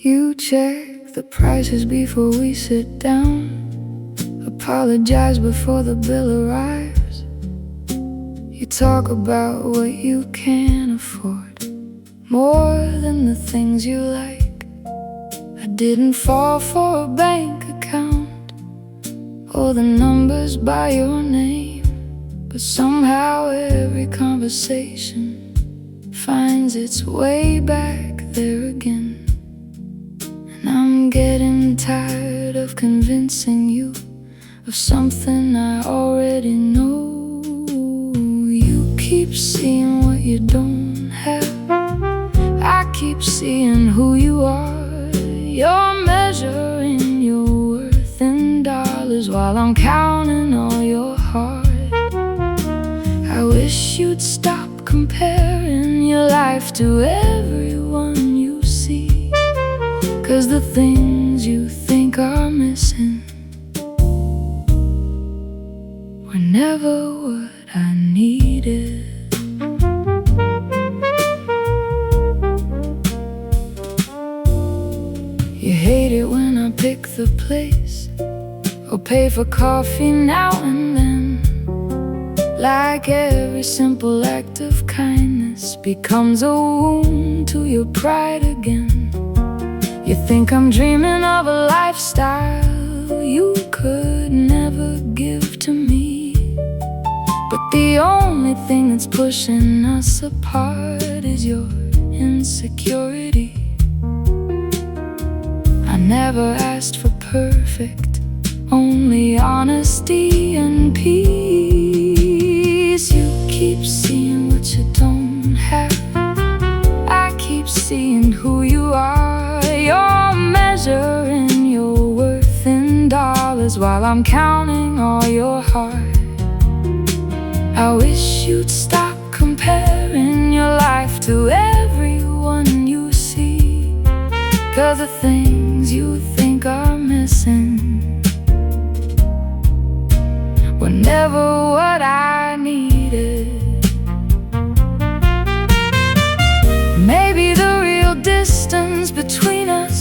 You check the prices before we sit down, apologize before the bill arrives. You talk about what you can afford, more than the things you like. I didn't fall for a bank account or the numbers by your name, but somehow every conversation finds its way back there again. And I'm getting tired of convincing you of something I already know. You keep seeing what you don't have, I keep seeing who you are. You're measuring your worth in dollars while I'm counting all your heart. I wish you'd stop comparing your life to everyone you see, 'cause the things you think are missing were never what I needed. You hate it when I pick the place or pay for coffee now and then, like every simple act of kindness becomes a wound to your pride again. You think I'm dreaming of a lifestyle you could never give to me, but the only thing that's pushing us apart is your insecurity. I never asked for perfect, only honesty and peace. You keep seeing what you don't have, I keep seeing who you are. You're measuring your worth in dollars while I'm counting all your heart. I wish you'd stop comparing your life to everyone you see, 'cause the things you think are missing were never what I needed. Maybe the real distance between us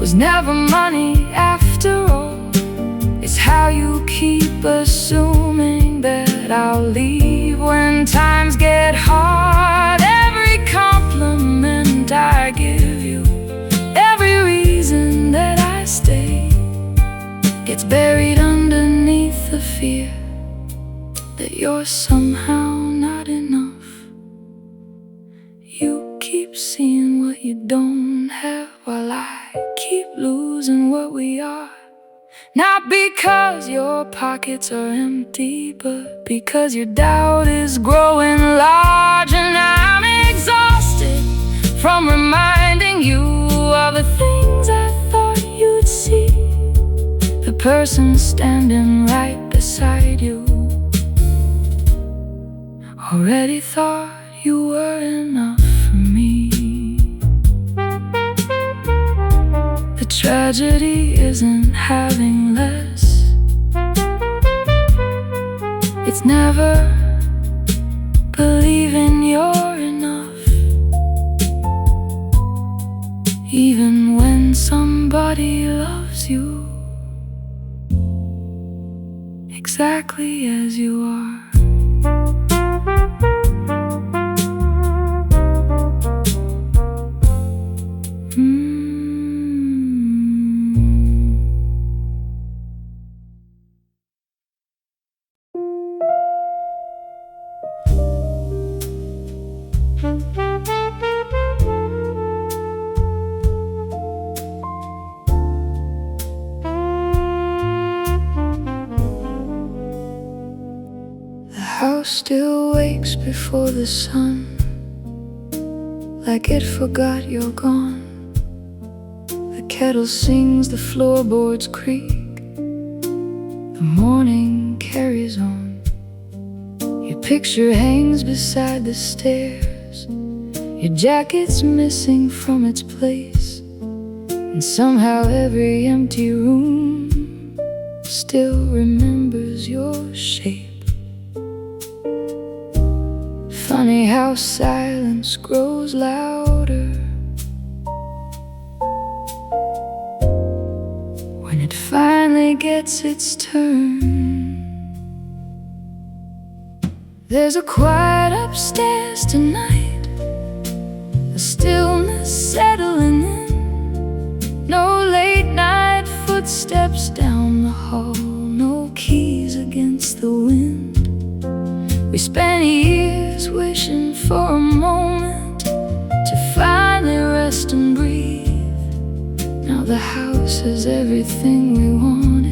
was never money after all. It's how you keep assuming that I'll leave when times get hard. Every compliment I give you, every reason that I stay, gets buried underneath the fear that you're somehow not enough. You keep seeing what you don't have while I keep losing what we are. Not because your pockets are empty, but because your doubt is growing large. And I'm exhausted from reminding you of the things I thought you'd see, the person standing right beside you already thought you were enough for me. The tragedy isn't having less, it's never believing you're enough, even when somebody loves you exactly as you are. The house still wakes before the sun, like it forgot you're gone. The kettle sings, the floorboards creak, the morning carries on. Your picture hangs beside the stairs, your jacket's missing from its place, and somehow every empty room still remembers your shape. Funny how silence grows louder gets its turn. There's a quiet upstairs tonight, a stillness settling in. No late night footsteps down the hall, no keys against the wind. We spent years wishing for a moment to finally rest and breathe. Now the house has everything we wanted,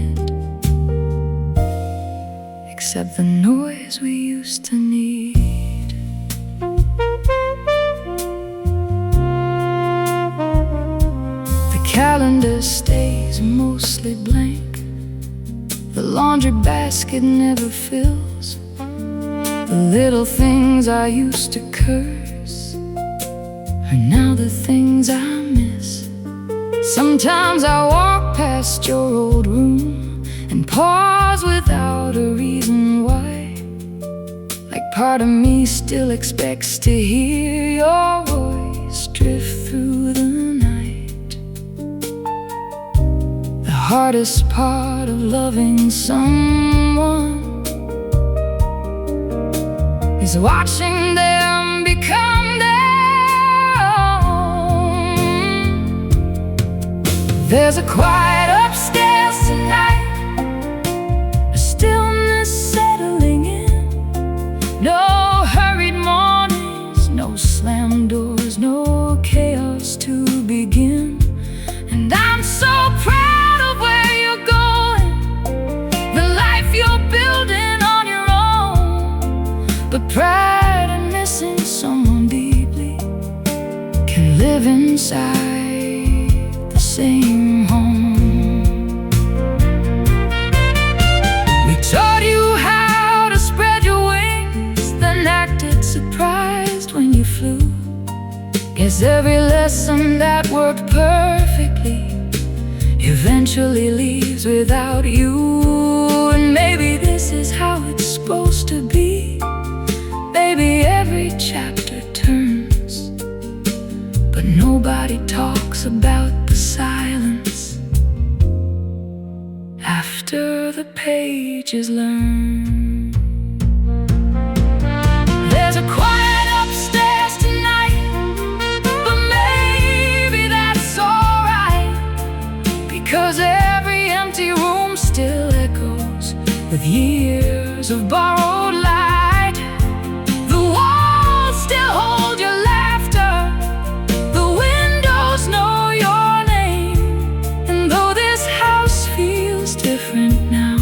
except the noise we used to need. The calendar stays mostly blank, the laundry basket never fills. The little things I used to curse are now the things I miss. Sometimes I walk past your old room and pause without a reason why, like part of me still expects to hear your voice drift through the night. The hardest part of loving someone is watching them become their own. There's a quiet upstairs tonight, a stillness settling in. No hurried mornings, no slammed doors, no chaos to begin. And I'm so proud of where you're going, the life you're building on your own. But pride and missing someone deeply can live inside the same home. We taught you how to spread your wings, then acted surprised when you flew. Guess every lesson that worked perfectly eventually leaves without you. And maybe this is how it's supposed to be. Maybe every chapter turns, but nobody talks about the silence after the page is learned. There's a quiet upstairs tonight, but maybe that's alright, because every empty room still echoes with years of borrowed light. The walls still hold your laughter, the windows know your name. And though this house feels different now,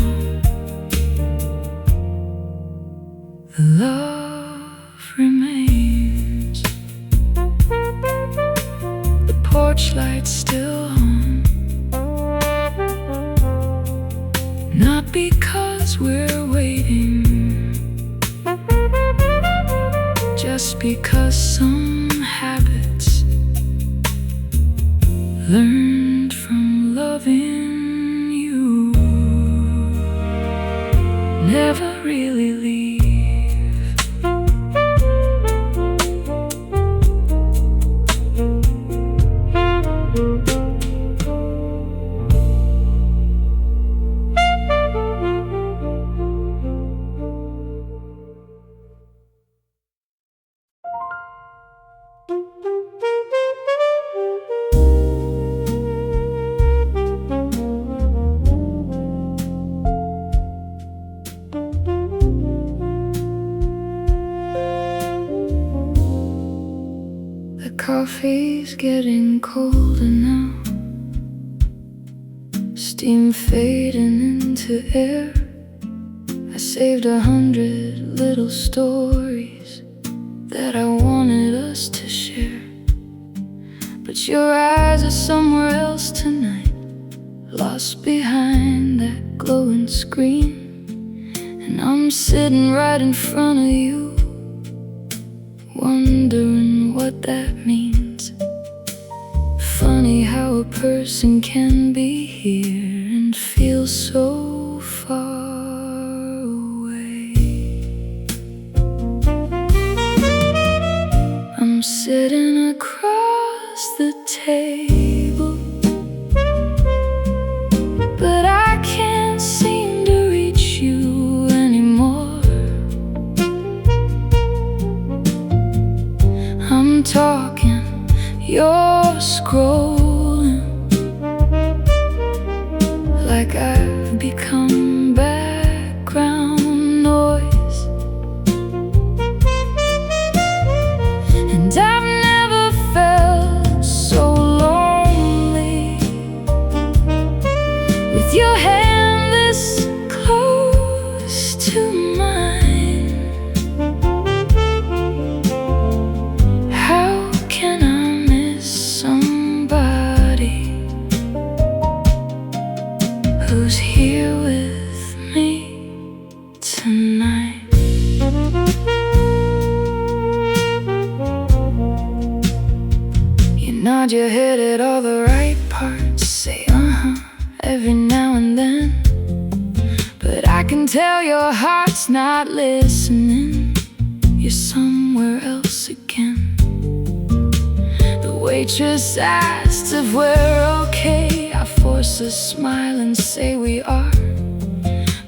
the love remains. The porch light's still on, not because we're waiting, just because some habits learned from loving you never really leave. The coffee's getting colder now, steam fading into air. I saved 100 little stories that I wanted us to share, but your eyes are somewhere else tonight, lost behind that glowing screen. And I'm sitting right in front of you, wondering what that means. Funny how a person can be here and feel so far away. I'm sitting across the table, but I can't seem to reach you anymore. I'm talking, you're scrolling like I've become background noise. And I've never felt so lonely with your hand this close to mine. How can I miss somebody who's here with me tonight? You nod your head at all the right parts, say every now and then, but I can tell your heart's not listening. You're somewhere else again. The waitress asks if we're okay. I force a smile and say we are,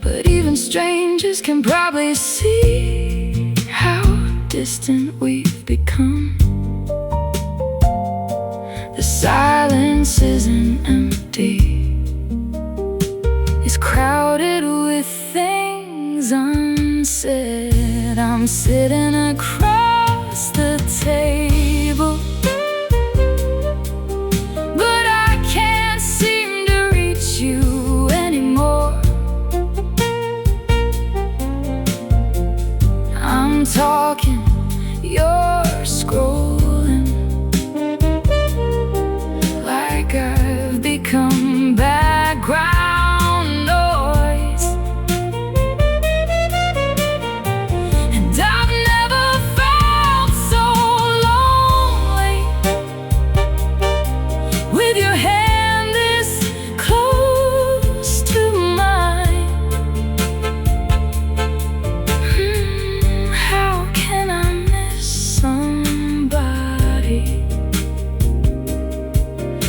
but even strangers can probably see how distant we've become. The silence isn't empty, it's crowded with things unsaid. I'm sitting across the table, but I can't seem to reach you anymore. I'm talking, you're scrolling like I've become background noise. And I've never felt so lonely with your hand this close to mine. How can I miss somebody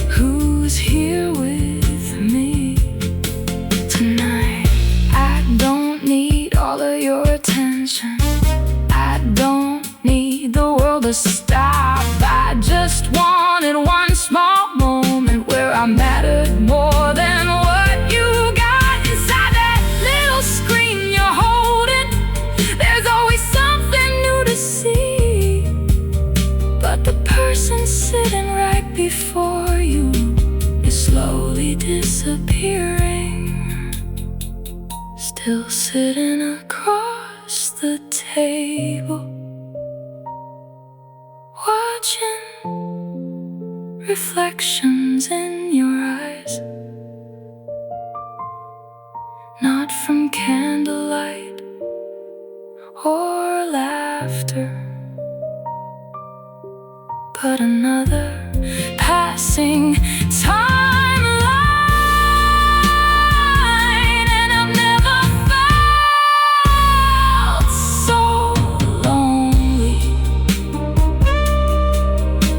who's here with me tonight? I don't need all of your attention, I don't need the world to stop. I just wanted one small moment where I mattered more than what you got inside that little screen you're holding. There's always something new to see, but the person sitting right before you is slowly disappearing. Still sitting across the table, watching reflections in your eyes, not from candlelight or laughter, but another passing timeline. And I've never felt so lonely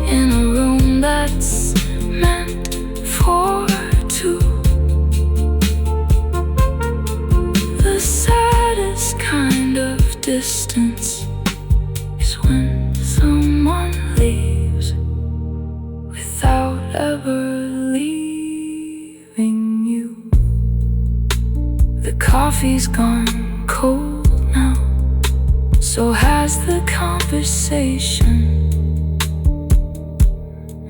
in a room that's meant for two. The saddest kind of distance is when someone leaves without ever leaving you. The coffee's gone cold now, so has the conversation,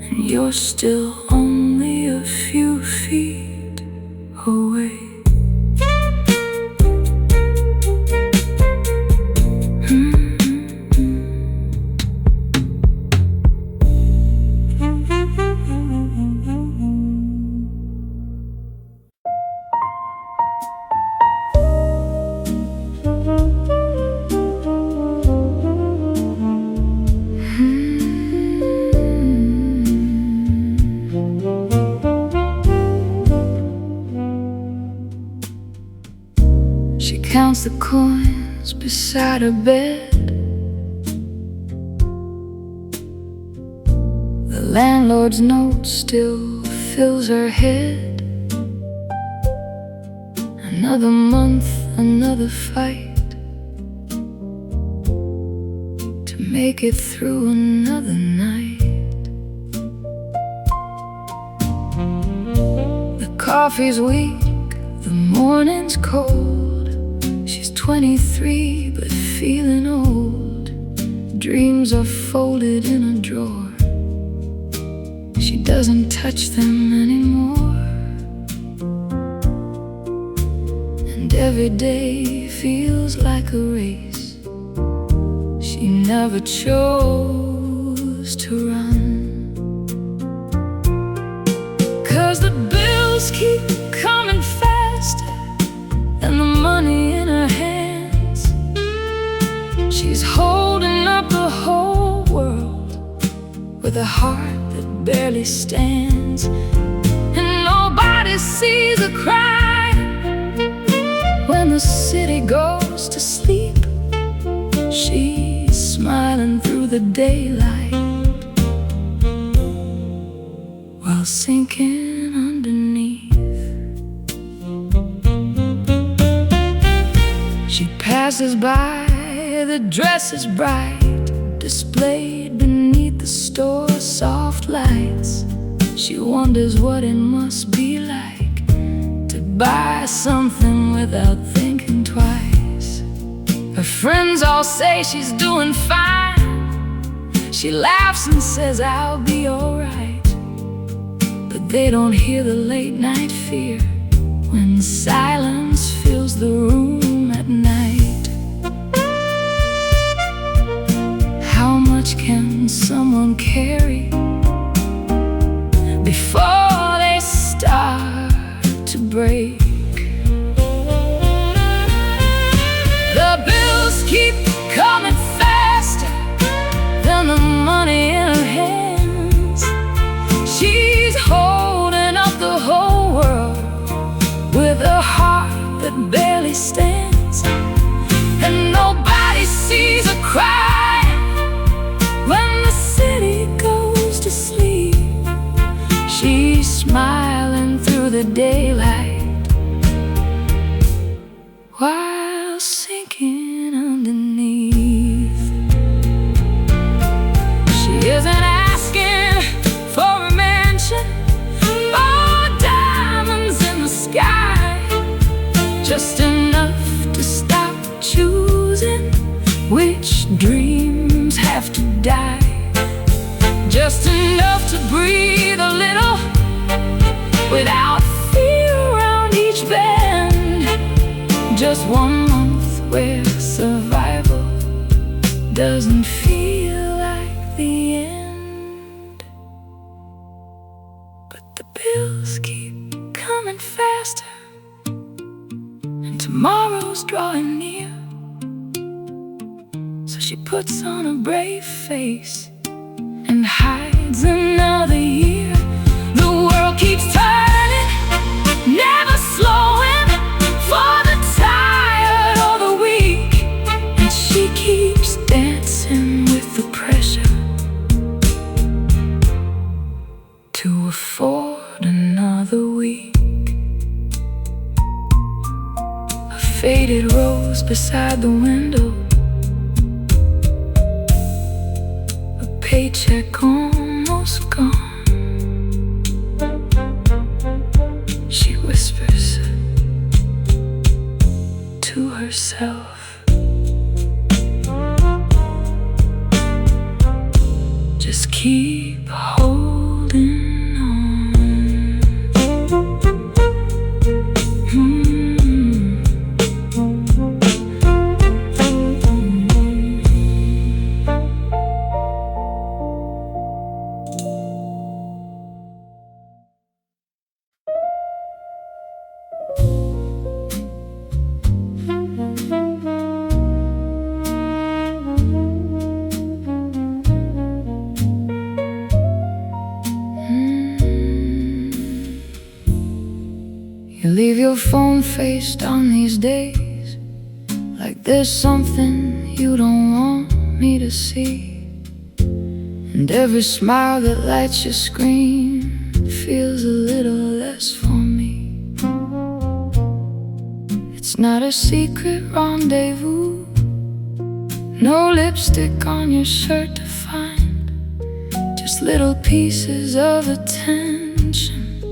and you're still only a few feet away. She counts the coins beside her bed. The landlord's note still fills her head, and Another month, another fight to make it through another night. The coffee's weak, the morning's cold. She's 23 but feeling old. Dreams are folded in a drawer. She doesn't touch them anymore. And every day feels like a race she never chose to run. 'Cause the bills keep coming faster than the money in her hands. She's holding up the whole world with a heart that barely stands. And nobody sees her cry when the city goes to sleep. She's smiling through the daylight while sinking underneath. She passes by, the dress is bright, displayed beneath the store's soft lights. She wonders what it must be like to buy something without thinking twice. Her friends all say she's doing fine. She laughs and says, "I'll be alright." But they don't hear the late night fear when silence fills the room at night. How much can someone carry before they start to break? The bills keep coming faster than the money in her hands. She's holding up the whole world with a heart that barely stands. And nobody sees her cry when the city goes to sleep. She's smiling through the daylight while sinking underneath. She isn't asking for a mansion or diamonds in the sky, just enough to stop choosing which dreams have to die. Just enough to breathe a little without fear around each bend. Just 1 month where survival doesn't feel like the end. But the bills keep coming faster, and tomorrow's drawing near. So she puts on a brave face and hides another year. The world keeps turning, never slowing for the tired or the weak. And she keeps dancing with the pressure to afford another week. A faded rose beside the window, paycheck almost gone. She whispers to herself, just keep holding on. You leave your phone face down these days, like there's something you don't want me to see. And every smile that lights your screen feels a little less for me. It's not a secret rendezvous, no lipstick on your shirt to find, just little pieces of attention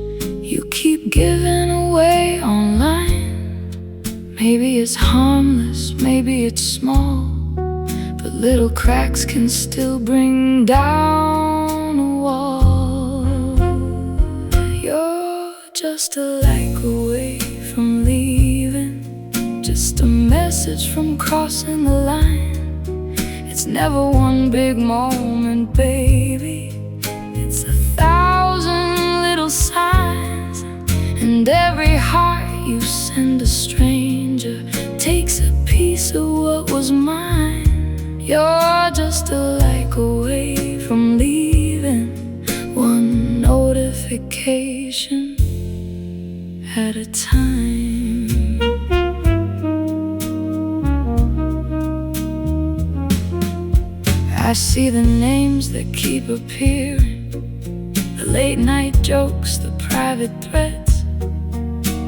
you keep giving away online. Maybe it's harmless, maybe it's small, but little cracks can still bring down a wall. You're just a like away from leaving, just a message from crossing the line. It's never one big moment, baby, it's 1,000 little signs. And every heart you send a stranger takes a piece of what was mine. You're just a like away from leaving, one notification at a time. I see the names that keep appearing, the late night jokes, the private threats,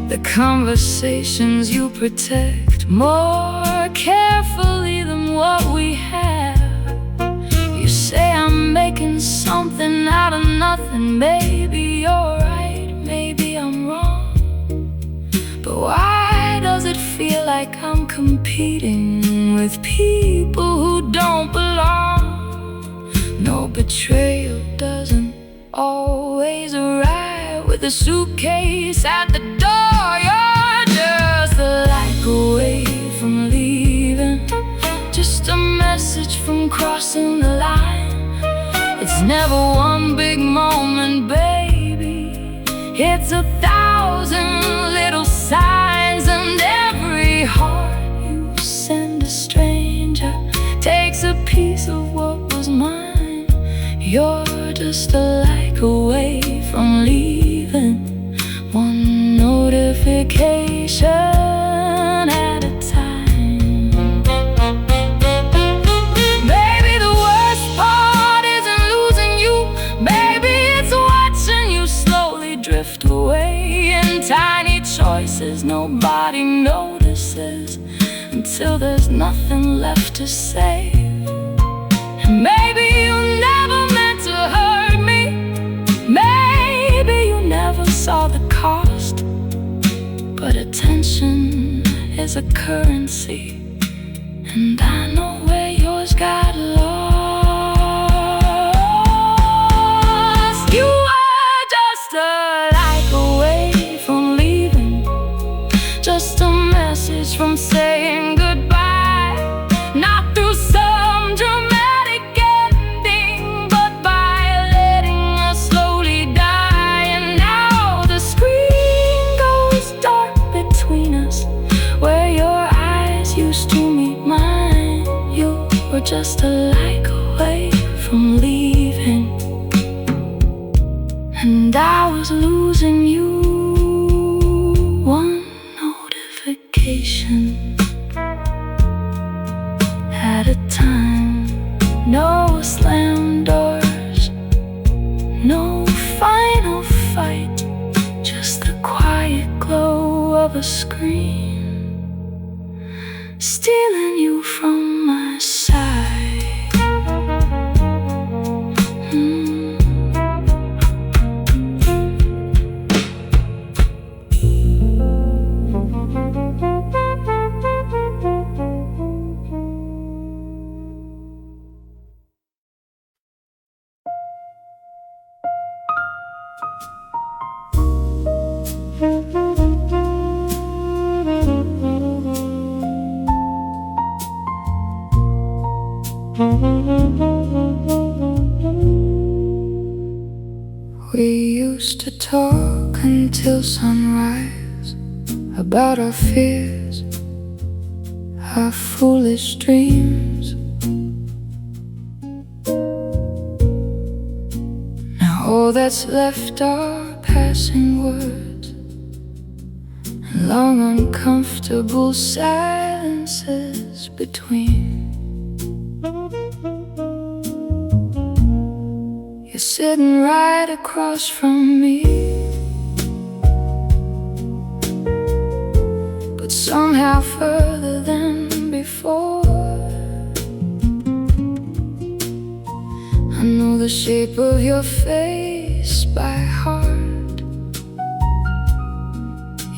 the conversations you protect more carefully than what we have. You say I'm making something out of nothing. Maybe you're right, maybe I'm wrong, but why does it feel like I'm competing with people who don't belong? No, betrayal doesn't always arrive with a suitcase at the door. You're just a like away from leaving, just a message from crossing the line. It's never one big moment, baby, it's 1,000 little signs. And every heart you send a stranger takes a piece of what was mine. You're just a like away from leaving, one notification at a time. Baby, the worst part isn't losing you. Baby, it's watching you slowly drift away in tiny choices nobody notices, until there's nothing left to say. And maybe you never meant to hurt me, maybe you never saw the cost, but attention is a currency, and I know where yours got lost. You were just a like away from leaving, just a message from saying goodbye, not through some dramatic ending, but by letting us slowly die. And now the screen goes dark between us, where your eyes used to meet mine. You were just a like away from leaving, and I was losing you, one notification at a time. No slam doors, no final fight, just the quiet glow of a screen, stealing you from my side. We used to talk until sunrise about our fears, our foolish dreams. Now all that's left are passing words and long uncomfortable silences between. You're sitting right across from me, but somehow now further than before. I know the shape of your face by heart,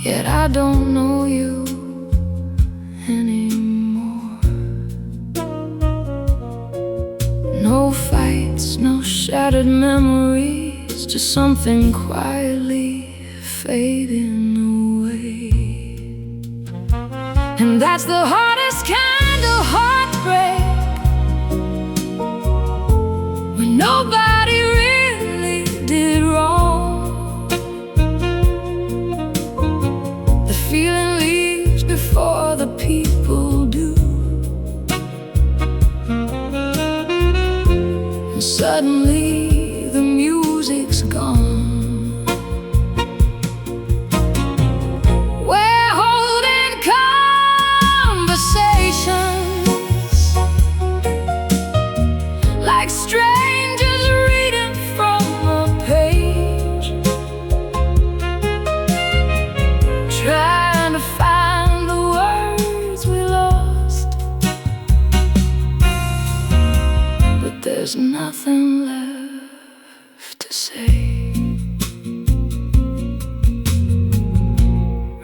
yet I don't know you anymore. No fights, no shattered memories, just something quietly fading away. And that's the hardest kind of heartbreak, when nobody really did wrong. The feeling leaves before the people do, and suddenly the music's gone. We're holding conversations like strangers reading from a page, trying to find the words we lost, but there's nothing left to say.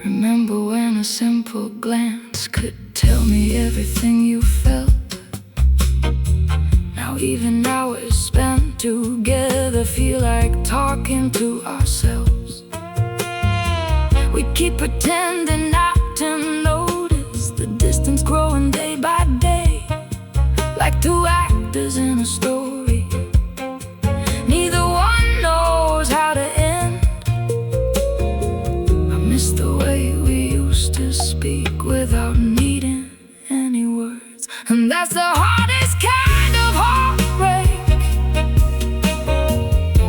Remember when a simple glance could tell me everything you felt? Now even hours spent together feel like talking to ourselves. We keep pretending not to notice the distance growing day by day, like two actors in a story. Neither one knows how to end. I miss the way we used to speak without needing any words. And that's the hardest kind of heartbreak,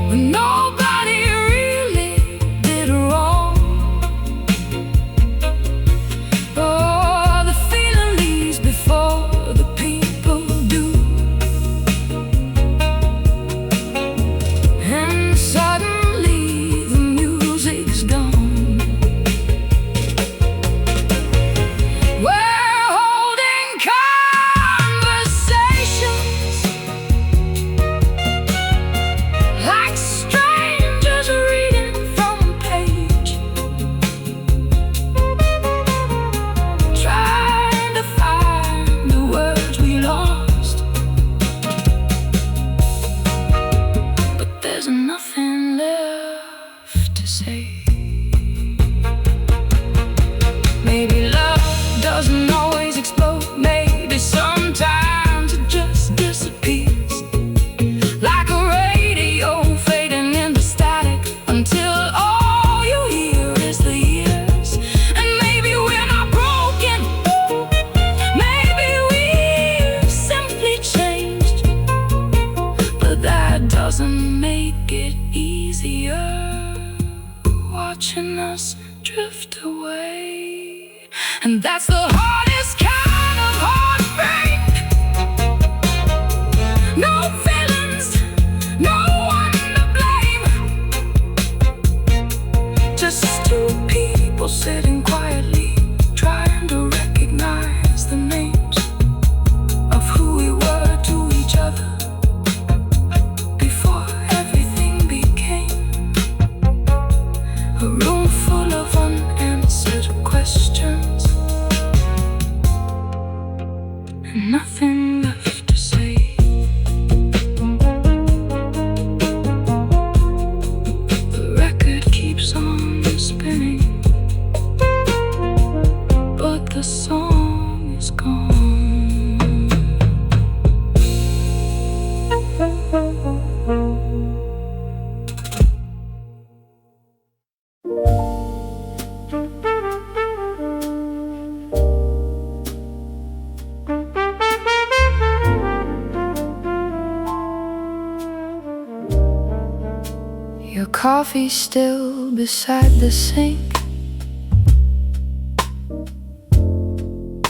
when nobody really did wrong. Oh, the feeling leaves before the people do, and suddenly the music's gone. We're holding conversations like strangers reading from a page, trying to find the words we lost, but there's nothing left to say. Maybe love doesn't always explode. Maybe sometimes it just disappears, like a radio fading into static, until all you hear is the years. And maybe we're not broken, maybe we've simply changed, but that doesn't make it easier, watching us drift away. And that's the hardest kind of heartbreak. No feelings, no one to blame, just two people sitting quietly, trying to recognize the names of who we were to each other before everything became a room full of unanswered questions, and nothing left to say. The record keeps on spinning, but the song is gone. Your coffee still beside the sink,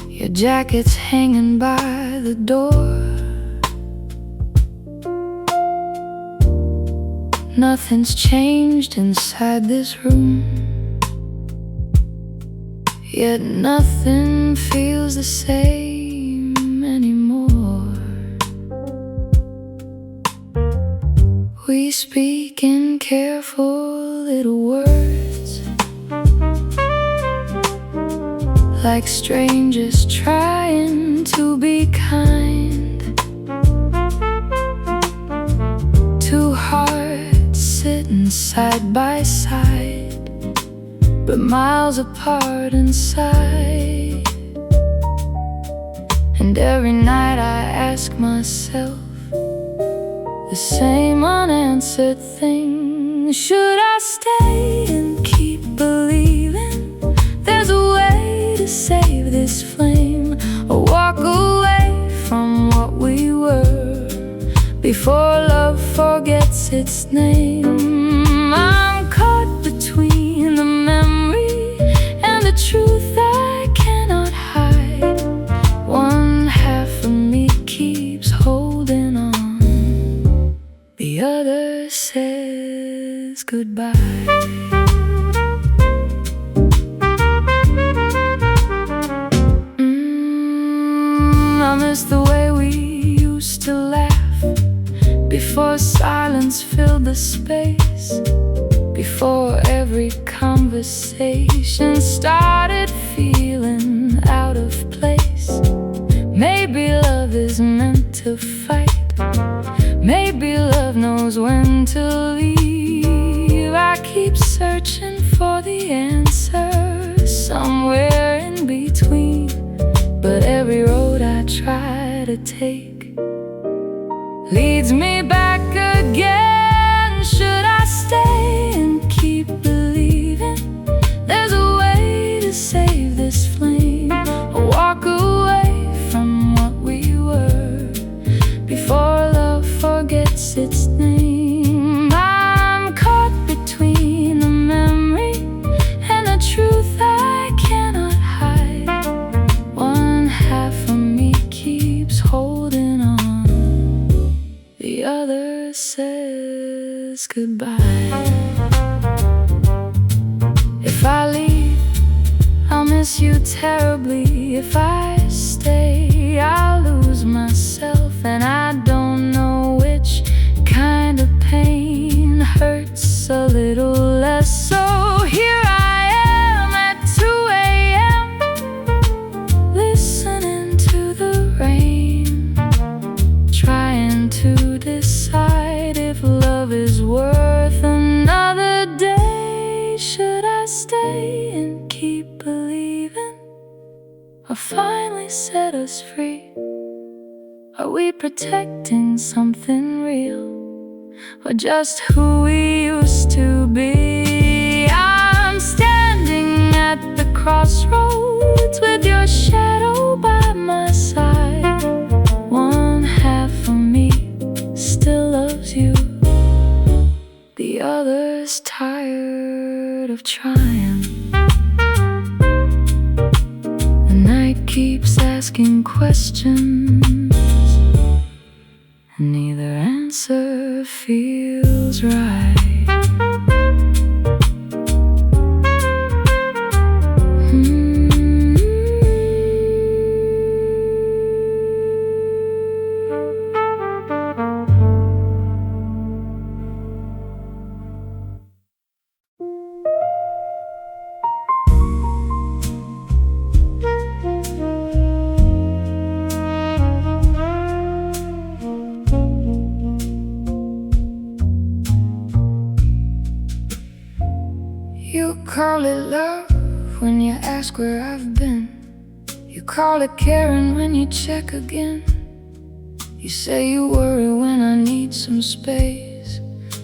your jacket's hanging by the door. Nothing's changed inside this room. yet nothing feels the same anymore. We speak in careful little words, like strangers trying to be kind. Two hearts sitting side by side, but miles apart inside. And every night I ask myself the same unanswered thing. Should I stay and keep believing there's a way to save this flame, or walk away from what we were before love forgets its name? I'm caught between the memory and the truth I cannot hide. One half of me keeps holding on, the other says goodbye. I miss the way we used to laugh before silence filled the space, before every conversation started feeling out of place. Maybe love is meant to fight, maybe love knows when to leave. I keep searching for the answer somewhere in between, but every road I try to take leads me back again. Should I stay and keep believing there's a way to save this flame, or walk away from what we were before love forgets its name? I'm caught between the memory and the truth I cannot hide. One half of me keeps holding on, the other says goodbye. If I leave, I'll miss you terribly. If I stay, I'll lose myself, and I don't know which kind of pain hurts a little less. So here I am at 2 a.m. listening to the rain, trying to decide if love is worth another day. Should I stay and keep believing, or finally set us free? Are we protecting something real, or just who we used to be? I'm standing at the crossroads with your shadow by my side. One half of me still loves you, the other's tired of trying. The night keeps asking questions, and neither answer feels right. You call it love when you ask where I've been. You call it caring when you check again. You say you worry when I need some space,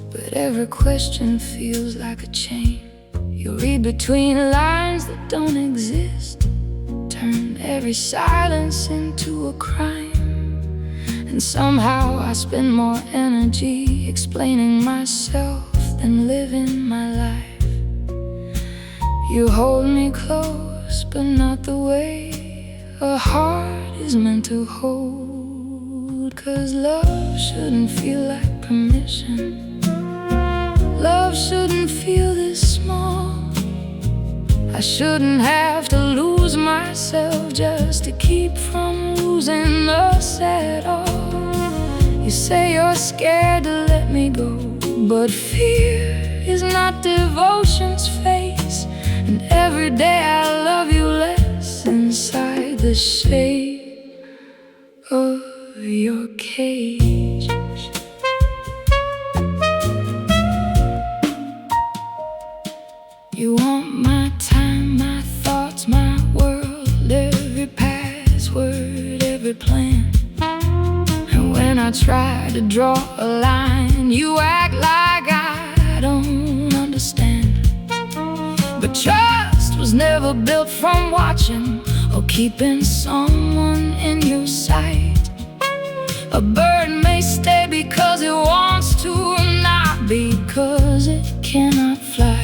but every question feels like a chain. You read between lines that don't exist, turn every silence into a crime. And somehow I spend more energy explaining myself than living my life. You hold me close, but not the way a heart is meant to hold. 'Cause love shouldn't feel like permission. Love shouldn't feel this small. I shouldn't have to lose myself just to keep from losing us at all. You say you're scared to let me go, but fear is not devotion's face. And every day I love you less inside the shade of your cage. You want my time, my thoughts, my world, every password, every plan. And when I try to draw a line, you act like I don't understand. But trust was never built from watching or keeping someone in your sight. A bird may stay because it wants to, not because it cannot fly.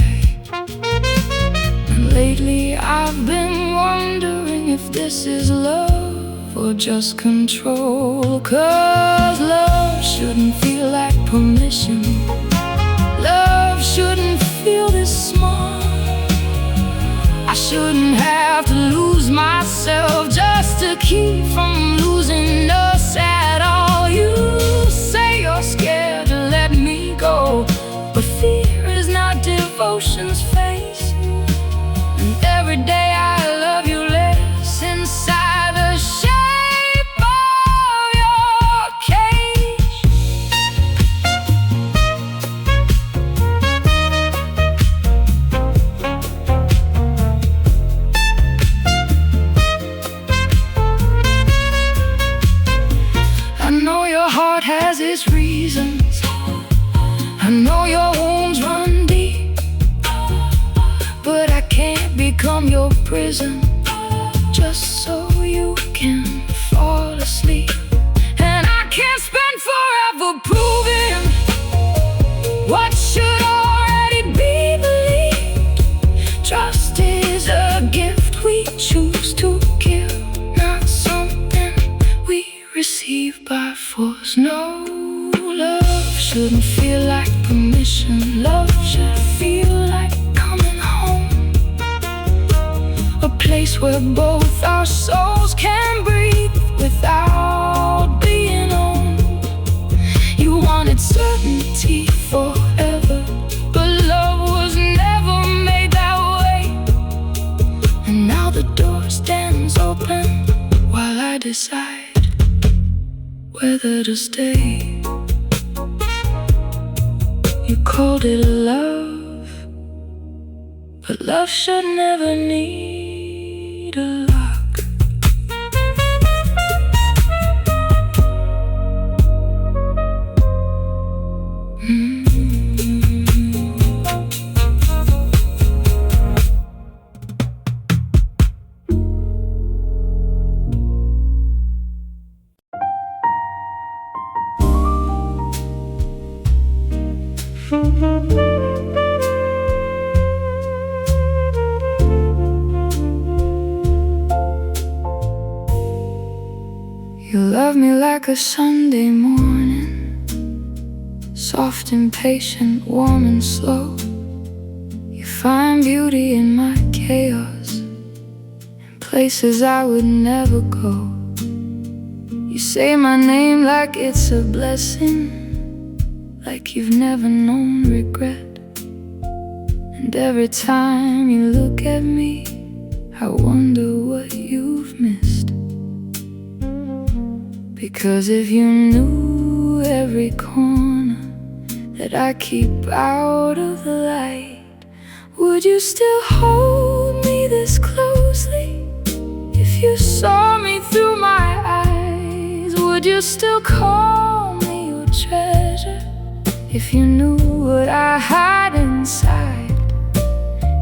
And lately I've been wondering if this is love or just control. 'Cause love shouldn't feel like permission. Love shouldn't feel this small. I shouldn't have to lose myself just to keep from losing us at all. You say you're scared to let me go, but fear is not devotion's face. And every day I love you less inside the shape of your cage. I know your heart has its reasons. I know your wounds run deep, but I can't become your prison just so you can fall asleep. And I can't spend forever proving what should already be believed. Trust is a gift we choose to give, not something we receive by force. No, love shouldn't feel like permission. Love should feel like coming home, a place where both our souls can breathe without being owned. You wanted certainty forever, but love was never made that way. And now the door stands open while I decide whether to stay. You called it love, but love should never need a lock. You love me like a Sunday morning, soft and patient, warm and slow. You find beauty in my chaos, in places I would never go. You say my name like it's a blessing, like you've never known regret. And every time you look at me, I wonder what you've missed. Because if you knew every corner that I keep out of the light, would you still hold me this closely? If you saw me through my eyes, would you still call me your treasure? If you knew what I hide inside,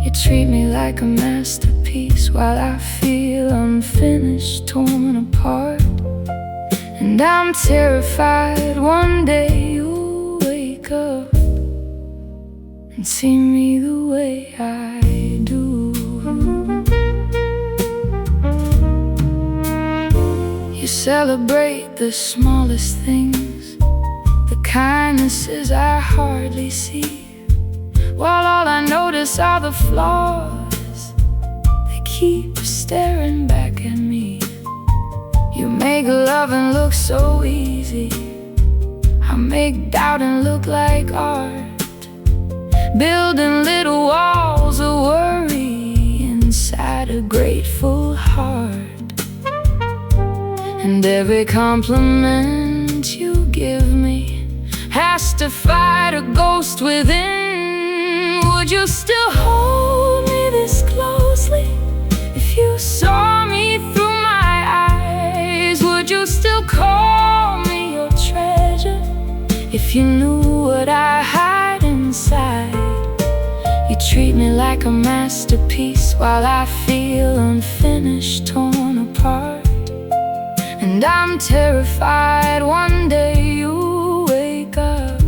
you treat me like a masterpiece while I feel unfinished, torn apart. And I'm terrified one day you'll wake up and see me the way I do. You celebrate the smallest things, the kindnesses I hardly see, while all I notice are the flaws keep staring back at me. You make loving look so easy. I make doubting look like art, building little walls of worry inside a grateful heart. And every compliment you give me has to fight a ghost within. Would you still hold me this closely if you saw me through my eyes? Would you still call me your treasure if you knew what I hide inside? You treat me like a masterpiece while I feel unfinished, torn apart. And I'm terrified one day you'll wake up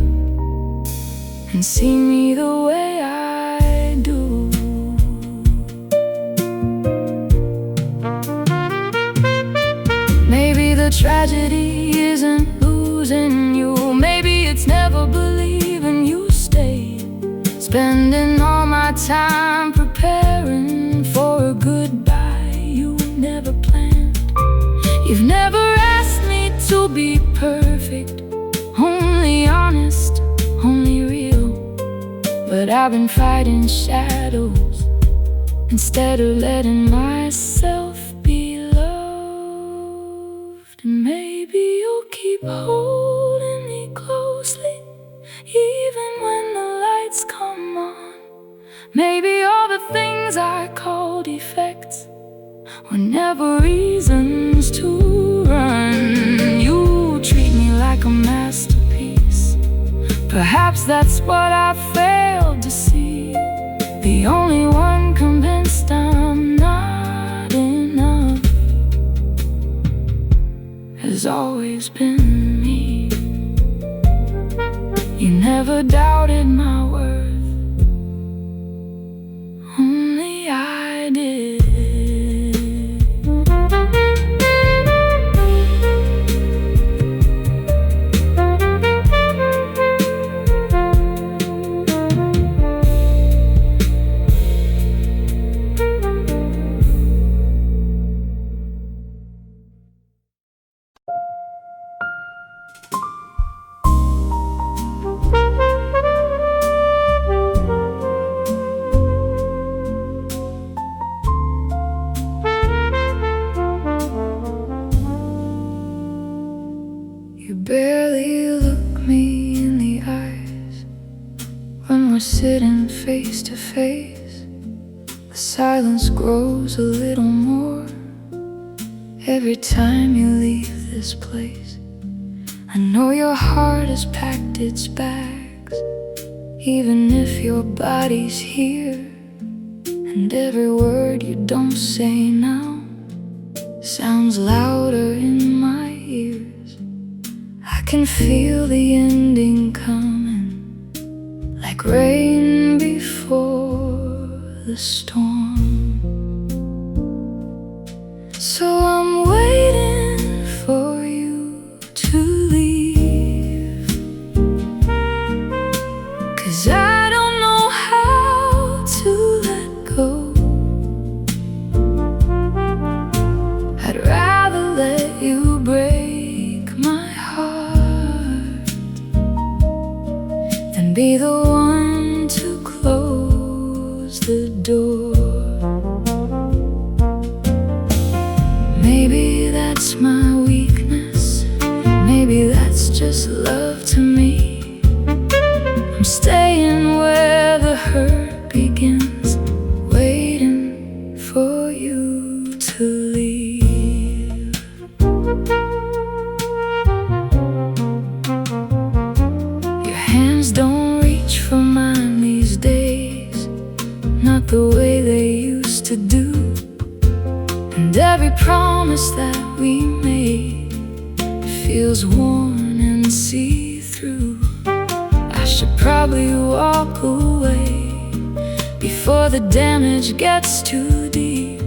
and see me the way I do. Maybe the tragedy isn't losing you. Maybe it's never believing you stayed, spending all my time preparing for a goodbye you never planned. You've never asked me to be perfect, only honest, only real. But I've been fighting shadows instead of letting myself be loved. And maybe you'll keep holding me closely even when the lights come on. Maybe all the things I call defects were never reasons to run. You treat me like a masterpiece. Perhaps that's what I failed to see. The only one convinced I'm not enough has always been me. You never doubted my worth, only I did. You barely look me in the eyes when we're sitting face to face. The silence grows a little more every time you leave this place. I know your heart has packed its bags, even if your body's here. And every word you don't say now sounds louder in my ears. I can feel the ending coming, like rain before the storm. So I'm waiting for you to leave, 'cause I don't know how to let go. I'd rather let you break my heart than be the one to close the door. Maybe that's my weakness, maybe that's just love to me. I'm staying where the hurt begins, waiting for you to leave. Your hands don't reach for mine these days, not the way they used to do. And every promise that we made feels worn and see-through. I should probably walk away before the damage gets too deep.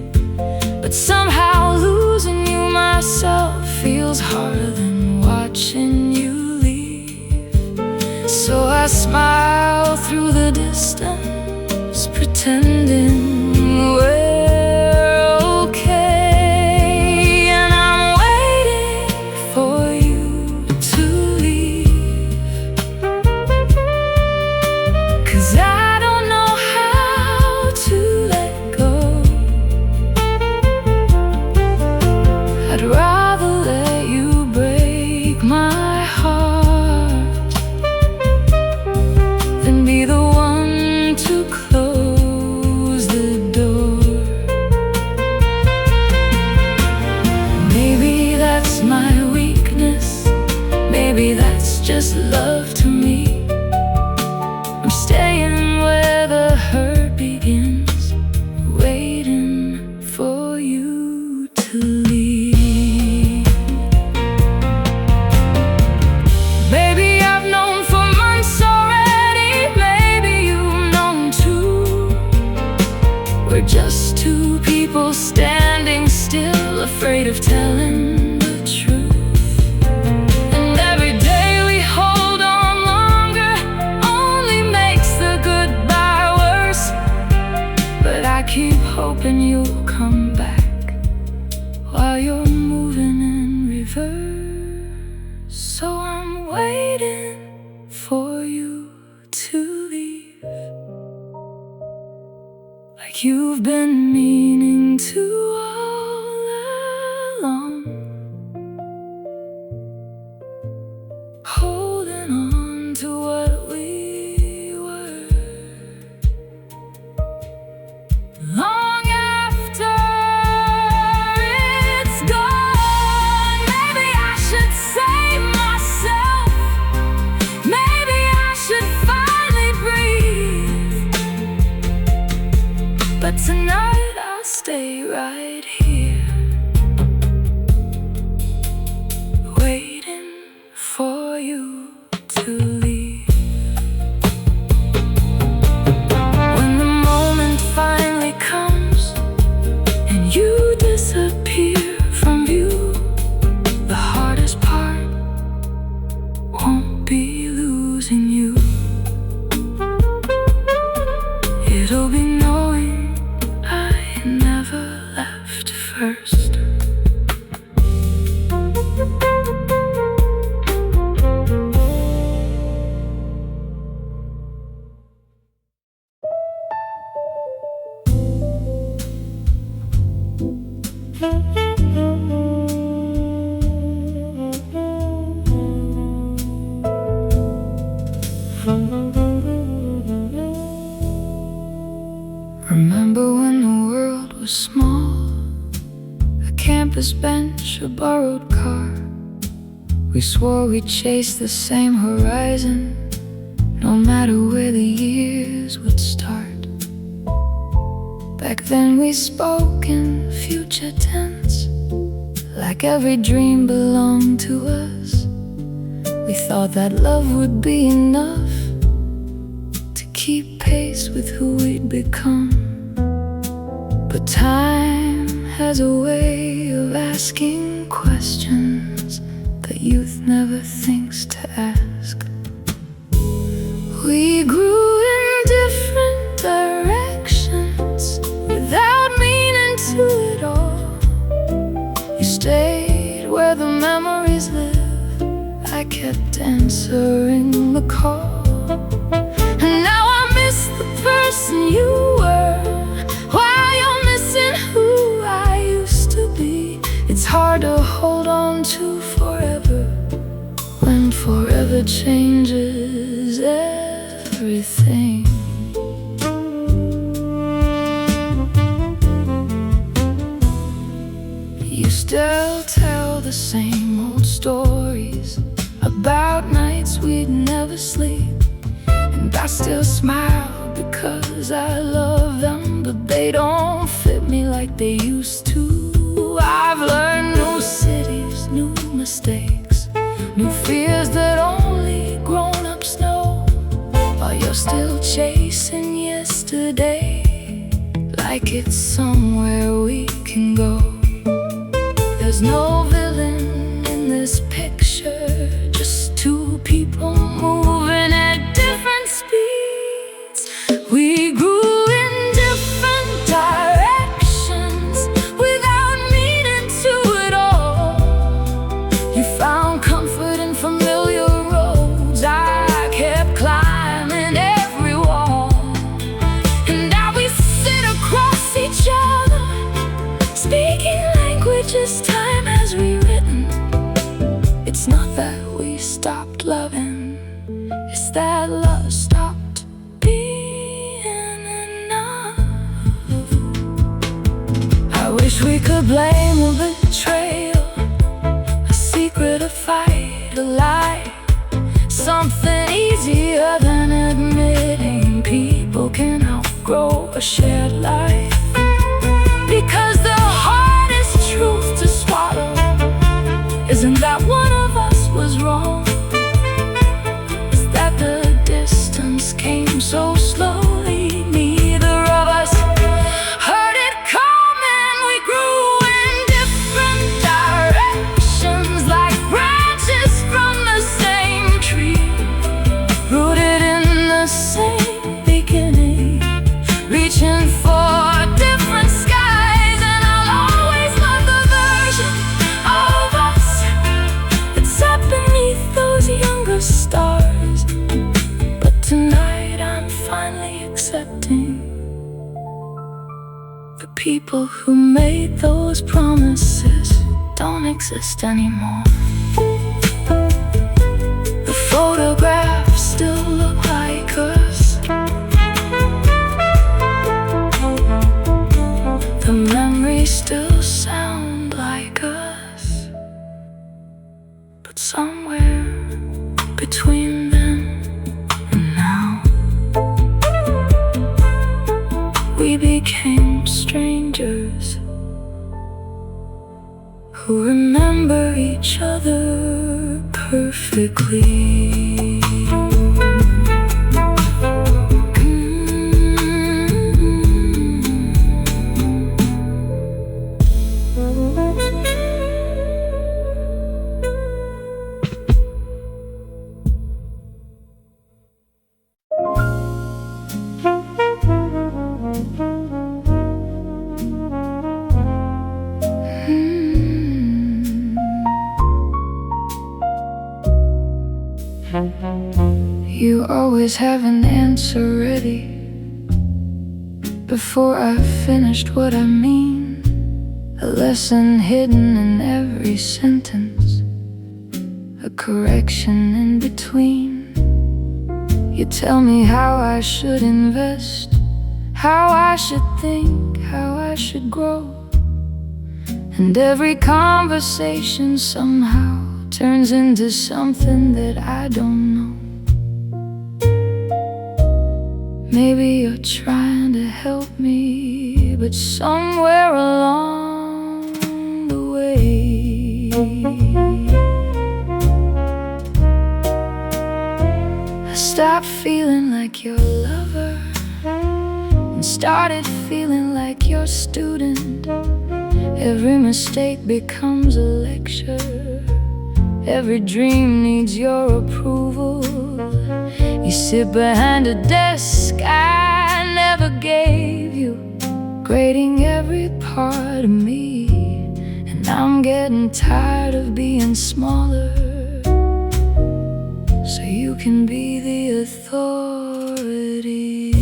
But somehow losing you myself feels harder than watching you leave. So I smile through the distance, pretending we're like you've been meaning to all along, holding on to what we were. Long after it's gone, maybe I should save myself. Maybe I should finally breathe. But tonight I'll stay right here, waiting for you to leave. When the moment finally comes and you disappear from view, the hardest part won't be losing you. It'll be knowing I never left first. Remember when the world was small, a campus bench, a borrowed car. We swore we'd chase the same horizon, no matter where the years would start. Back then we spoke in future tense, like every dream belonged to us. We thought that love would be enough to keep pace with who we'd become. But time has a way of asking questions that youth never thinks to ask. We grew in different directions without meaning to at all. You stayed where the memories live, I kept answering the call. And now I miss the person you were, while you're missing who I used to be. It's hard to hold on to forever, when forever changes everything. You still tell the same old stories about nights we'd never sleep, and I still smile because I love them, but they don't fit me like they used to. I've learned new cities, new mistakes, new fears that only grown-ups know, while you're still chasing yesterday like it's somewhere we can go. There's no villain in this picture, just two people moving at different speeds. We grew in different directions without meaning to at all. You found comfort in familiar roads, I kept climbing every wall. And now we sit across each other, speaking languages time has rewritten. It's not that we stopped loving, it's that love stopped being enough. I wish we could blame a betrayal, a secret, a fight, a lie, something easier than admitting people can outgrow a shared life. Because the hardest truth to swallow isn't that one of us was wrong, it's that the distance came so slowly. Neither of us heard it coming. We grew in different directions, like branches from the same tree, rooted in the same beginning, reaching for different skies. And I'll always love the version of us that's up beneath those younger stars. But tonight I'm finally accepting people who made those promises don't exist anymore. The photographs still look like us. The memories still sound like us. But somewhere between then and now, we became strangers who remember each other perfectly. You always have an answer ready before I've finished what I mean. A lesson hidden in every sentence, a correction in between. You tell me how I should invest, how I should think, how I should grow. And every conversation somehow turns into something that I don't know. Maybe you're trying to help me, but somewhere along the way, I stopped feeling like your lover and started feeling like your student. Every mistake becomes a lecture. Every dream needs your approval. You sit behind a desk I never gave you, grading every part of me. And I'm getting tired of being smaller, so you can be the authority.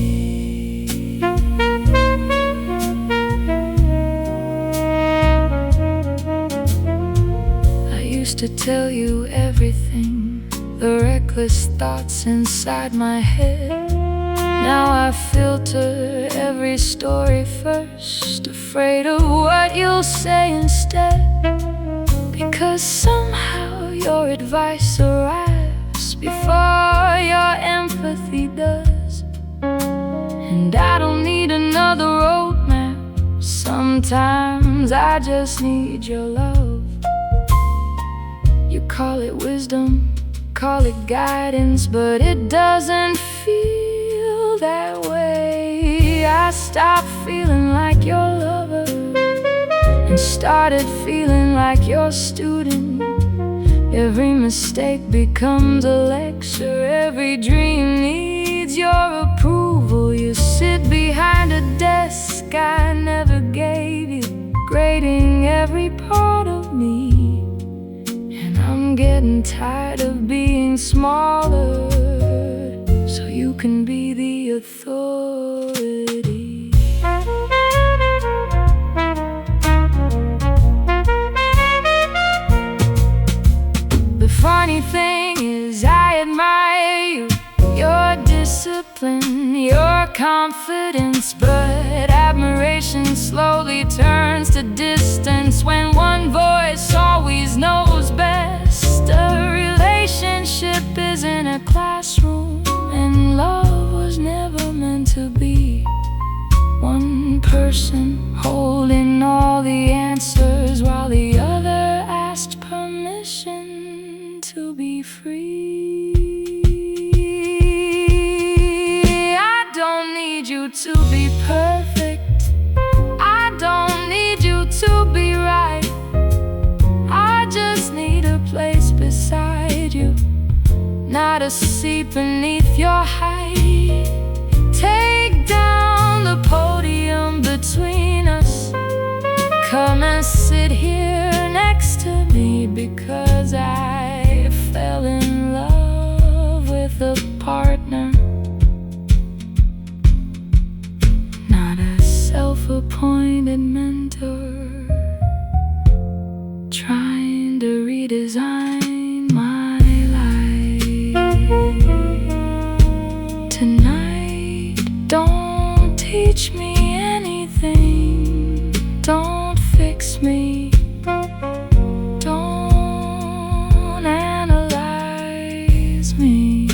I used to tell you everything, the reckless thoughts inside my head. Now I filter every story first, afraid of what you'll say instead. Because somehow your advice arrives before your empathy does. And I don't need another roadmap. Sometimes I just need your love. You call it wisdom, call it guidance, but it doesn't feel that way. I stopped feeling like your lover and started feeling like your student. Every mistake becomes a lecture. Every dream needs your approval. You sit behind a desk I never gave you, grading every part of me. I'm getting tired of being smaller, so you can be the authority. The funny thing is I admire you, your discipline, your confidence, but admiration slowly turns to distance when one voice always knows best. A relationship isn't a classroom, and love was never meant to be one person holding all the answers while the other asked permission to be free. I don't need you to be perfect, I don't need you to be right. I just need a place beside you, not a seat beneath your height. Take down the podium between us, come and sit here next to me, because I fell in love with a partner, not a self-appointed disappointed mentor, trying to redesign my life. Tonight, don't teach me anything, don't fix me, don't analyze me.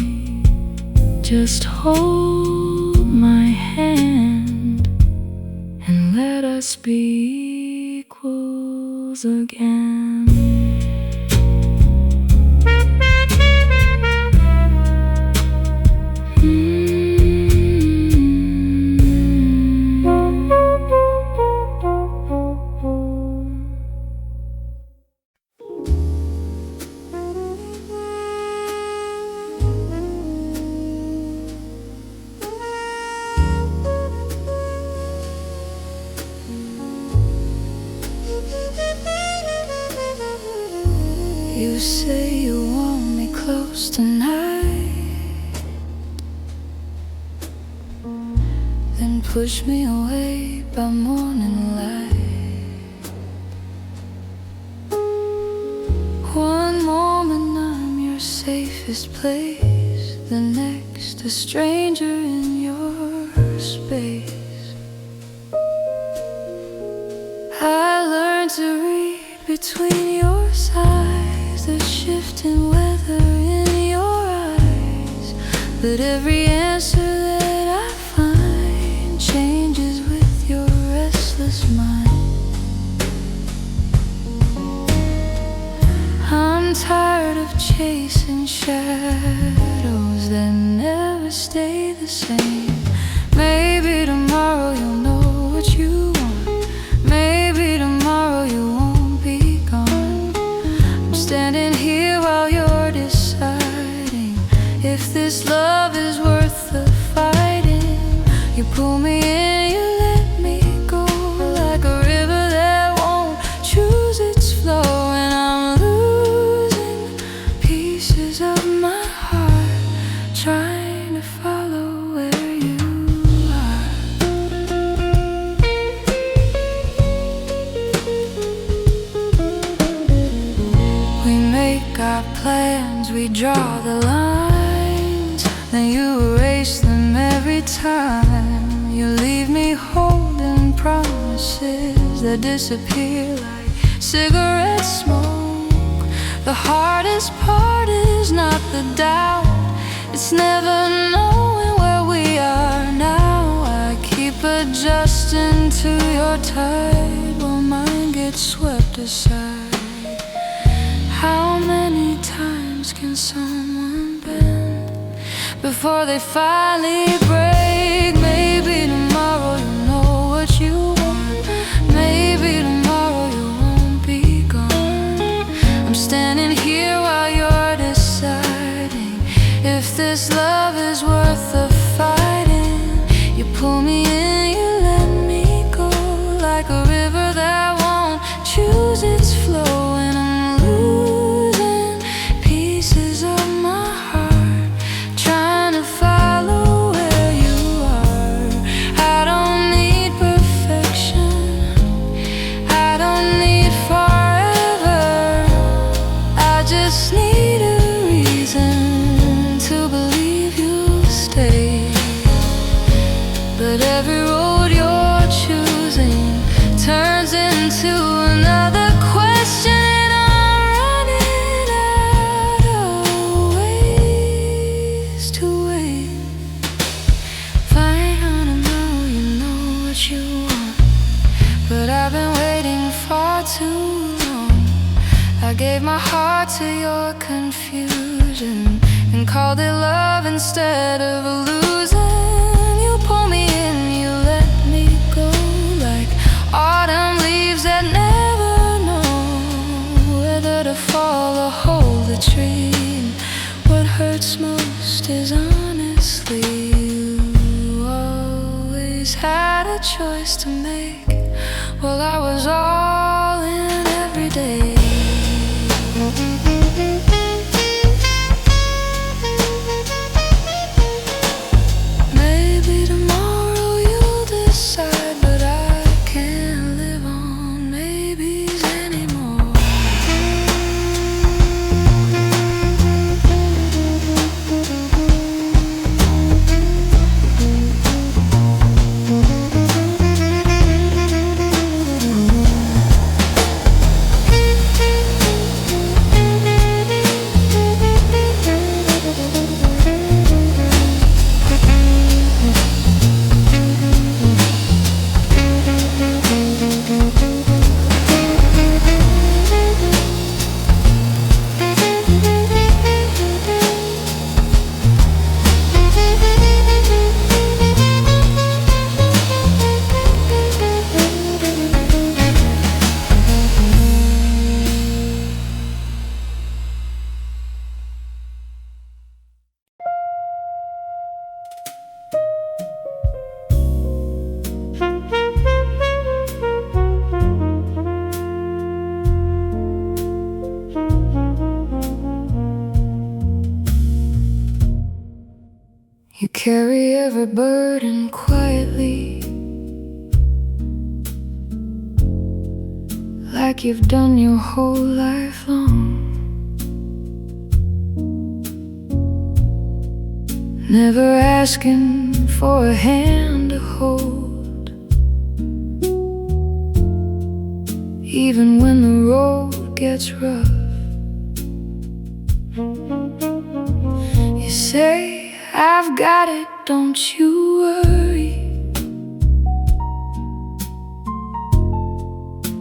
Just hold my hand and let us be equals again. You say you want me close tonight, then push me away by morning light. One moment I'm your safest place, the next a stranger in your space. I learned to read between your sides, the shifting weather in your eyes. But every answer that I find changes with your restless mind. I'm tired of chasing shadows that never stay the same. Maybe tomorrow you'll know what you want. Maybe tomorrow you won't be gone. I'm standing here while you're deciding if this love is worth the fighting. You pull me in, you let me go, like a river that won't choose its flow. And I'm losing pieces of my heart, trying to follow where you are. We make our plans, we draw the lines, then you erase them every time. You leave me holding promises that disappear like cigarette smoke. The hardest part is not the doubt, it's never knowing where we are now. I keep adjusting to your tide while mine gets swept aside. How many times can someone bend before they finally break? Maybe tomorrow you'll know what you want. Maybe tomorrow you won't be gone. I'm standing here while you're deciding if this love is worth the fighting. You pull me in, you let me go, like a river that won't choose its flow. And I'm losing pieces of my heart, trying to follow where you are. I don't need perfection, I don't need forever. I just need a reason to believe you'll stay. But every road you're choosing turns into another question, and I'm running out of ways to wait. Fine, I know you know what you want, but I've been waiting far too long. I gave my heart to your confusion and called it love instead of losing. You pull me in, you let me go, like autumn leaves that never know whether to fall or hold the tree. And what hurts most is honestly you always had a choice to make. Well, I was all in every day. Maybe tomorrow you'll decide, but I can't every burden quietly, like you've done your whole life long. Never asking for a hand to hold, even when the road gets rough. You say, I've got it, don't you worry.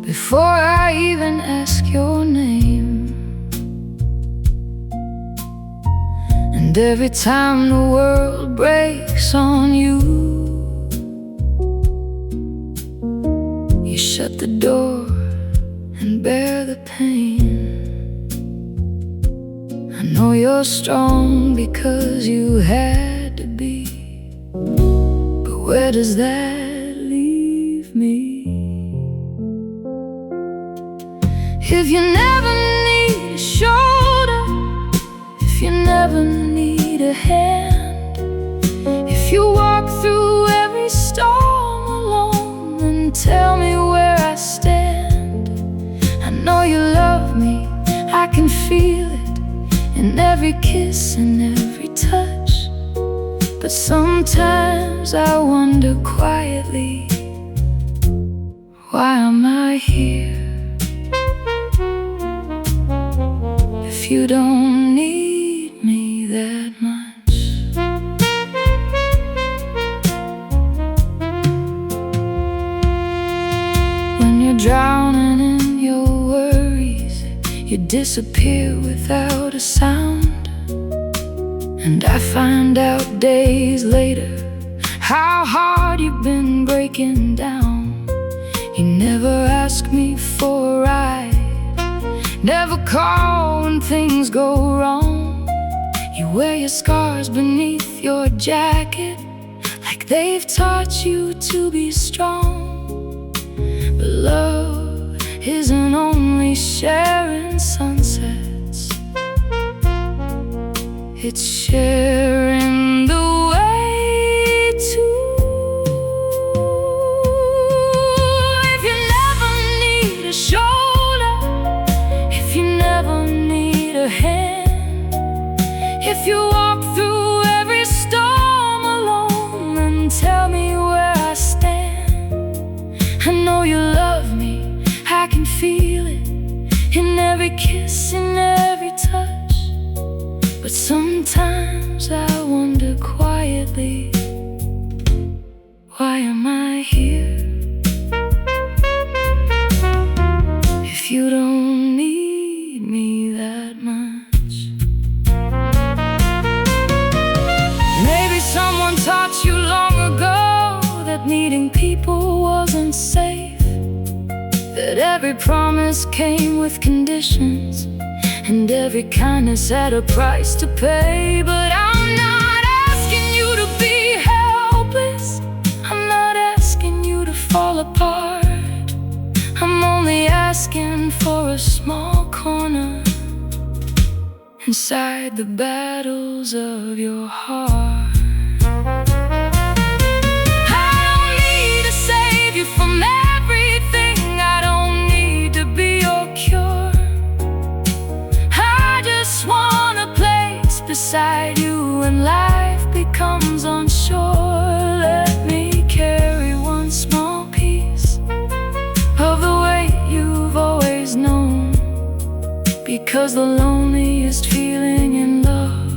Before I even ask your name. And every time the world breaks on you, you shut the door and bear the pain. I know you're strong because you had to be, but where does that leave me? If you never need a shoulder, if you never need a hand, if you walk through every storm alone, then tell me where I stand. I know you love me, I can feel it in every kiss and every touch. But sometimes I wonder quietly, why am I here? If you don't need me that much. When you're drowning in your worries, you disappear without a sound. And I find out days later how hard you've been breaking down. You never ask me for a ride, never call when things go wrong. You wear your scars beneath your jacket, like they've taught you to be strong. But love isn't only sharing sunsets, it's sharing the way too. If you never need a shoulder, if you never need a hand, if you walk through every storm alone, then tell me where I stand. I know you love me, I can feel it in every kiss, in every touch. But sometimes I wonder quietly, why am I here? If you don't need me that much. Maybe someone taught you long ago that needing people wasn't safe, that every promise came with conditions, and every kindness had a price to pay. But I'm not asking you to be helpless, I'm not asking you to fall apart. I'm only asking for a small corner inside the battles of your heart. I don't need to save you from everything, I don't need to be your cure. I just want a place beside you when life becomes unsure. Let me carry one small piece of the weight you've always known, because the loneliest feeling in love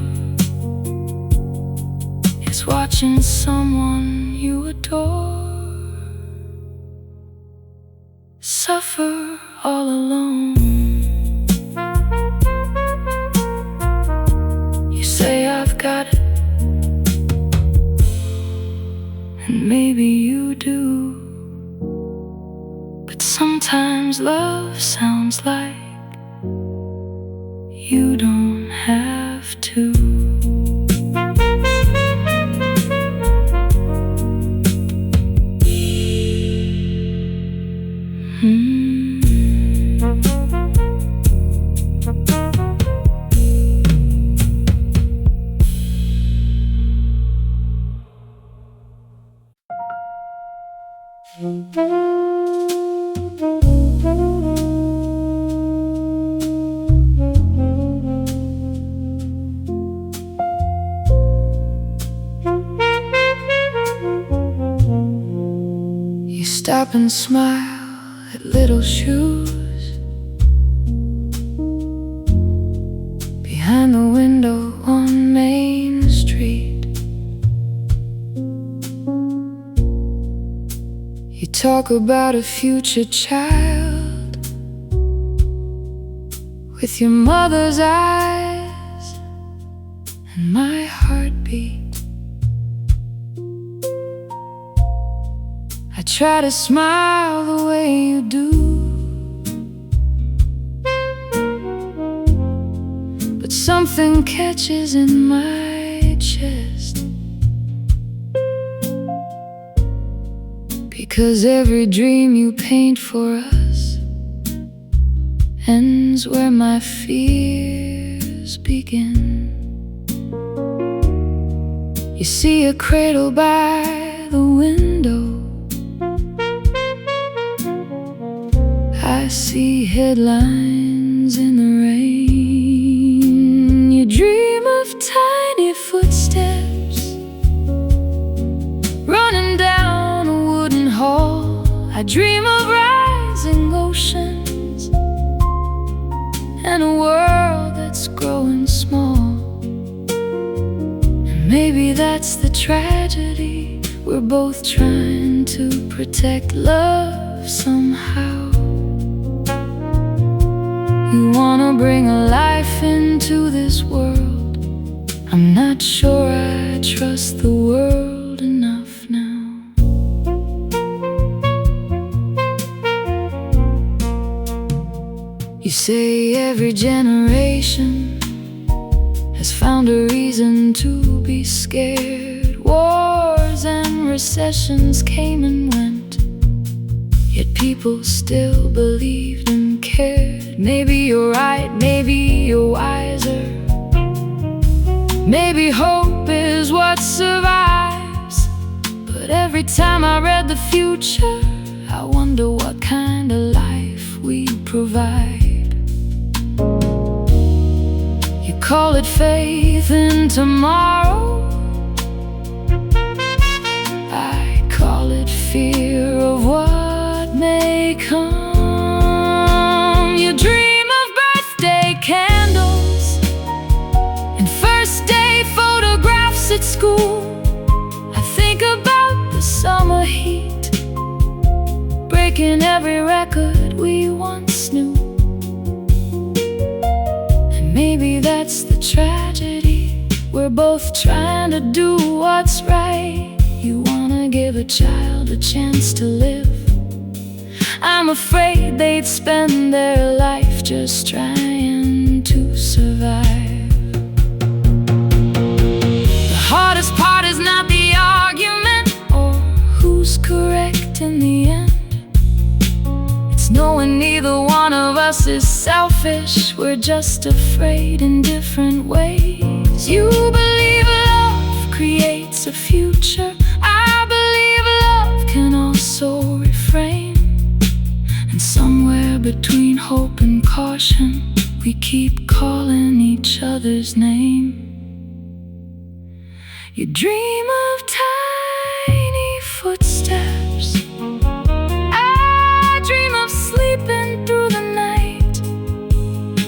is watching someone you adore suffer all alone. You say I've got it, and maybe you do, but sometimes love sounds like you don't have to. You stop and smile at little shoes behind the window on Main Street. You talk about a future child with your mother's eyes and my heartbeat. I try to smile the way you do, but something catches in my chest, because every dream you paint for us ends where my fears begin. You see a cradle by the window, I see headlines in the rain. You dream of tiny footsteps running down a wooden hall. I dream of rising oceans and a world that's growing small. And maybe that's the tragedy, we're both trying to protect love somehow. You wanna bring a life into this world. I'm not sure I trust the world enough now. You say every generation has found a reason to be scared. Wars and recessions came and went, yet people still believed and cared. Maybe you're right, maybe you're wiser. Maybe hope is what survives. But every time I read the future, I wonder what kind of life we provide. You call it faith in tomorrow, I call it fear of what may come. You dream of birthday candles and first day photographs at school. I think about the summer heat breaking every record we once knew. And maybe that's the tragedy, we're both trying to do what's right. You wanna give a child a chance to live, I'm afraid they'd spend their life just trying to survive. The hardest part is not the argument or who's correct in the end. It's knowing neither one of us is selfish, we're just afraid in different ways. You believe love creates a future, I believe love can also refrain. And somewhere between hope and caution, we keep calling each other's name. You dream of tiny footsteps, I dream of sleeping through the night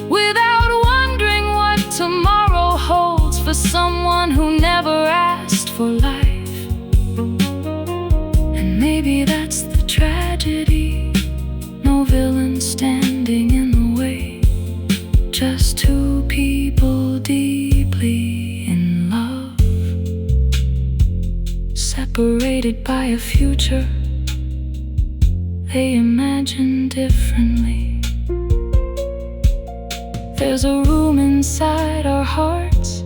without wondering what tomorrow holds for someone who never asked for life. And maybe that's the tragedy, no villain standing in the way, just two people deeply in love, separated by a future they imagine differently. There's a room inside our hearts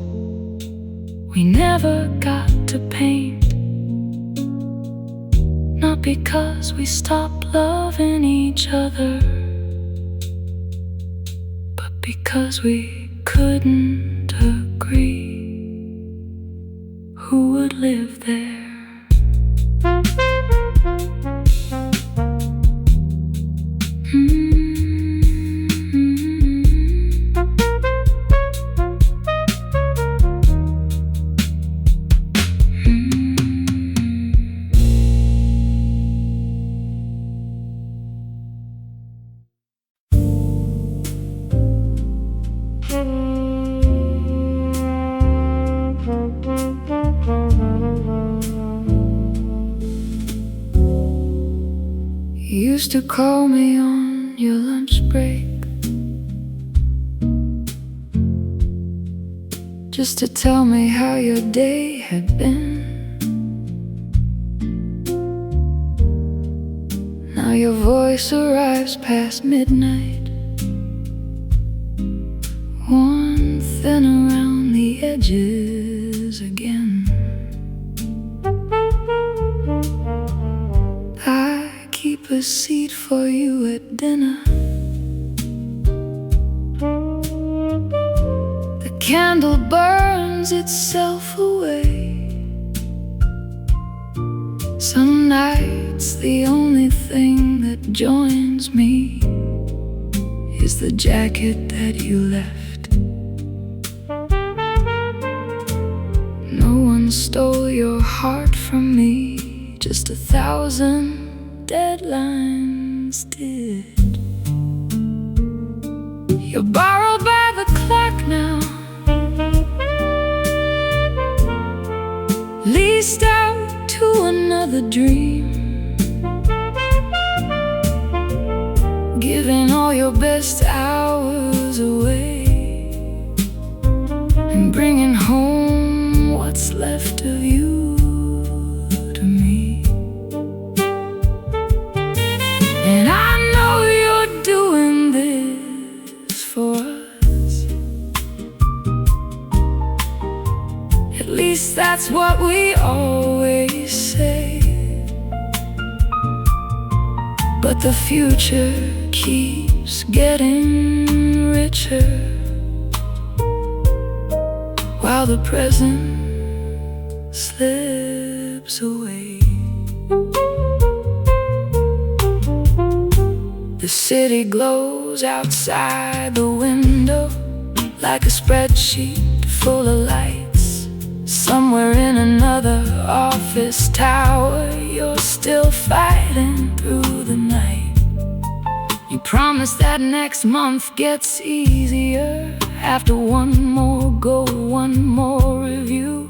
we never got to paint, not because we stopped loving each other, but because we couldn't agree who would live there. You used to call me on your lunch break just to tell me how your day had been. Now your voice arrives past midnight, worn thin around the edges again. I keep a seat for you at dinner. The candle burns itself away. Some nights the only thing that joins me is the jacket that you left. No one stole your heart from me, just 1,000 deadlines did. You're borrowed by the clock now, leased out to another dream, giving all your best hours away and bringing home what's left of you to me. And I know you're doing this for us. At least that's what we always say. But the future keeps getting richer, while the present slips away. The city glows outside the window like a spreadsheet full of lights. Somewhere in another office tower, you're still fighting through the night. You promise that next month gets easier after one more go, one more review.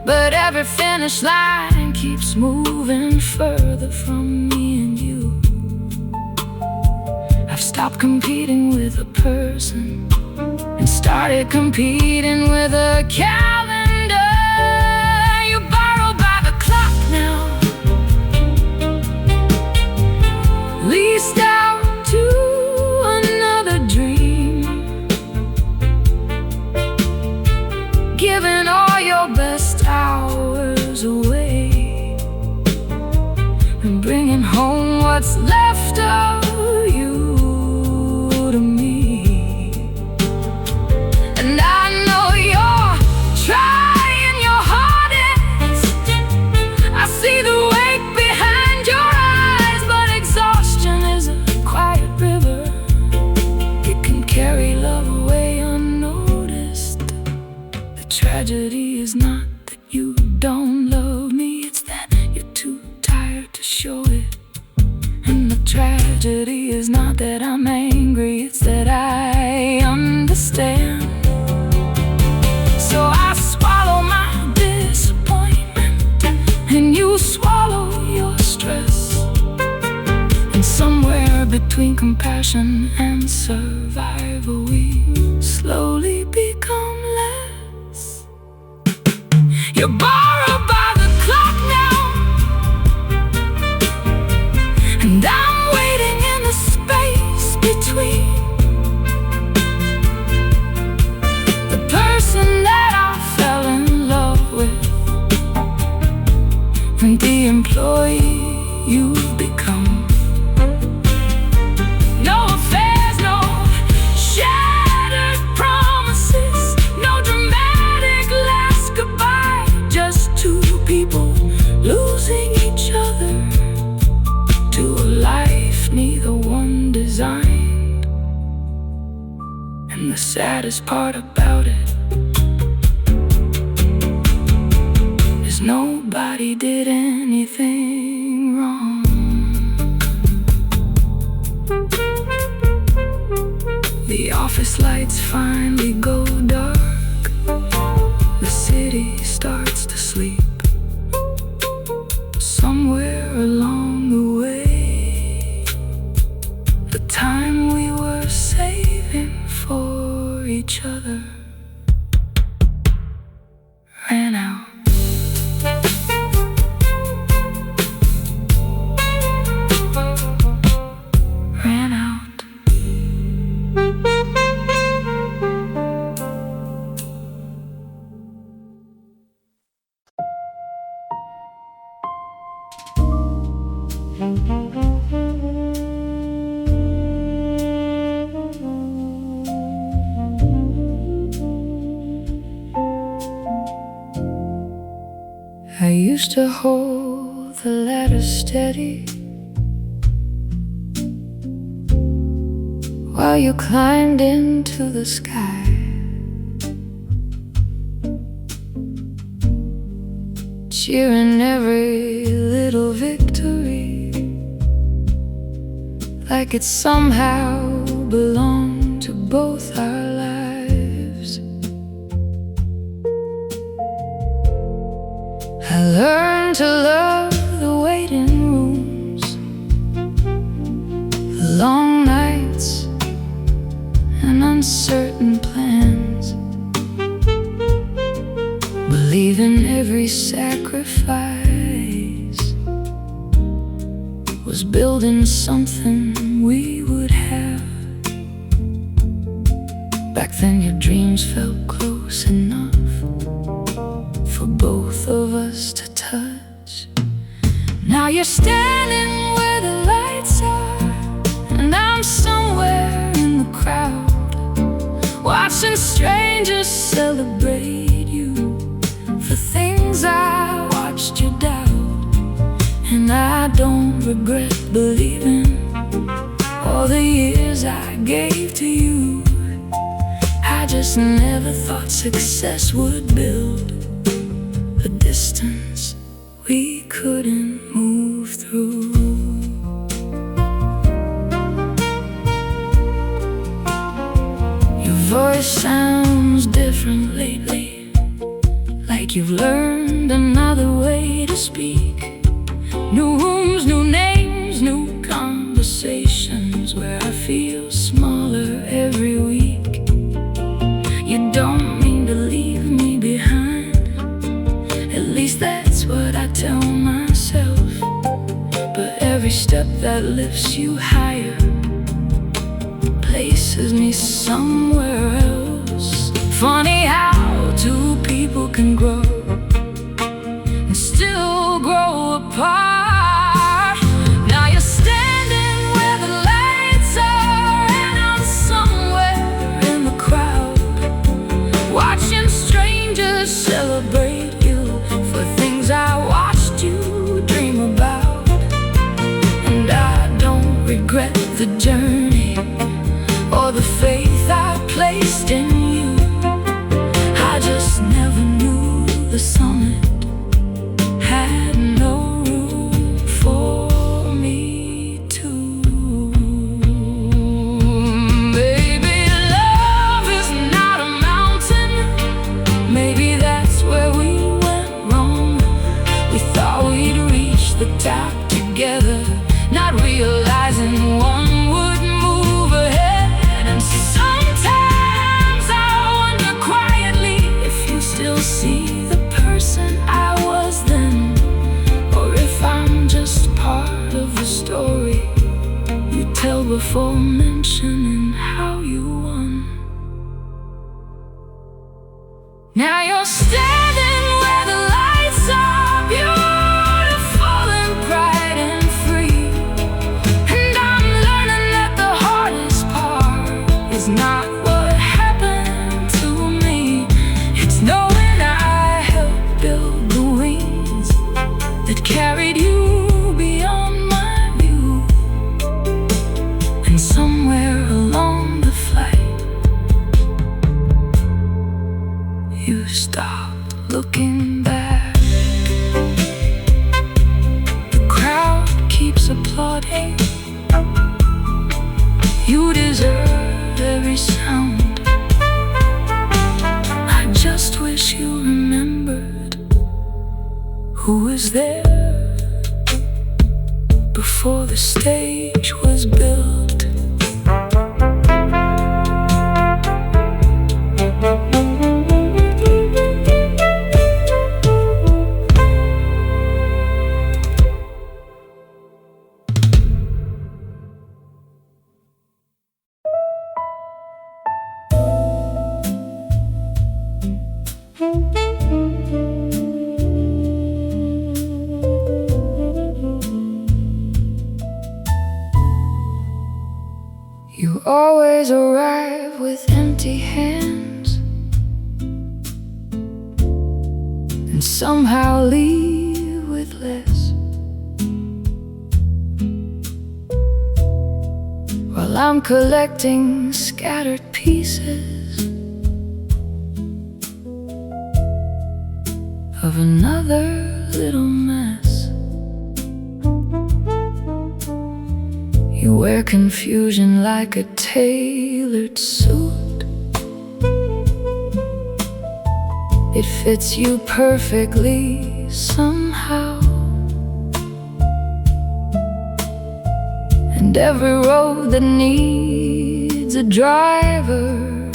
But every finish line keeps moving further from me and you. I've stopped competing with a person and started competing with a calendar. You're borrowed by the clock now, leased out to another dream, giving all your best hours away and bringing home what's left of you to me. And I know you're trying your hardest. I see the wake behind your eyes, but exhaustion is a quiet river. It can carry love away unnoticed. The tragedy is not that you don't love me, it's that you're too tired to show it. And the tragedy is not that I'm angry, it's that I understand. So I swallow my disappointment, and you swallow your stress. And somewhere between compassion and survival, we slowly become less. You're borrowed by the clock now, and I'm waiting in the space between the person that I fell in love with and the employee you've become. No affairs, no shattered promises, no dramatic last goodbye, just two people losing each other to a life neither one designed. And the saddest part about it is nobody did anything wrong. The office lights finally go dark, the city starts to sleep. Somewhere along the way, each other ran out. Ran out. I used to hold the ladder steady while you climbed into the sky. Cheering every little victory like it somehow belonged to both our lives. I learned to love the waiting rooms, the long nights and uncertain plans, believing every sacrifice was building something we would have. Back then your dreams felt close enough for both of us to touch. Now you're standing where the lights are, and I'm somewhere in the crowd, watching strangers celebrate you for things I watched you doubt. And I don't regret believing all the years I gave to you. I just never thought success would build a distance we couldn't move through. Your voice sounds different lately, like you've learned another way to speak. New rooms, new names, new conversations where I feel smaller every week. You don't mean to leave me behind, at least that's what I tell myself. But every step that lifts you higher places me somewhere else. Funny how two people can grow and still grow apart. Now you're standing where the lights are, and I'm somewhere in the crowd, watching strangers celebrate you for things I watched you dream about. And I don't regret the journey or the faith I placed in you. I just never knew the summit had no room for me too. Baby, love is not a mountain. Maybe that's where we went wrong. We thought we'd reach the top together, not realizing one would move ahead. And sometimes I wonder quietly if you still see the person I was then, or if I'm just part of the story you tell before mentioning how you won. Now you're standing where the lights are, beautiful and bright and free. And I'm learning that the hardest part is not what happened to me. It's knowing I helped build the wings that carried you beyond my view. And somewhere along the flight, you stopped looking back. The crowd keeps applauding. You deserve every sound. I just wish you remembered who was there before the stage was built. always arrive with empty hands and somehow leave with less. While I'm collecting scattered pieces of another little mess. You wear confusion like a tailored suit. It fits you perfectly somehow. And every road that needs a driver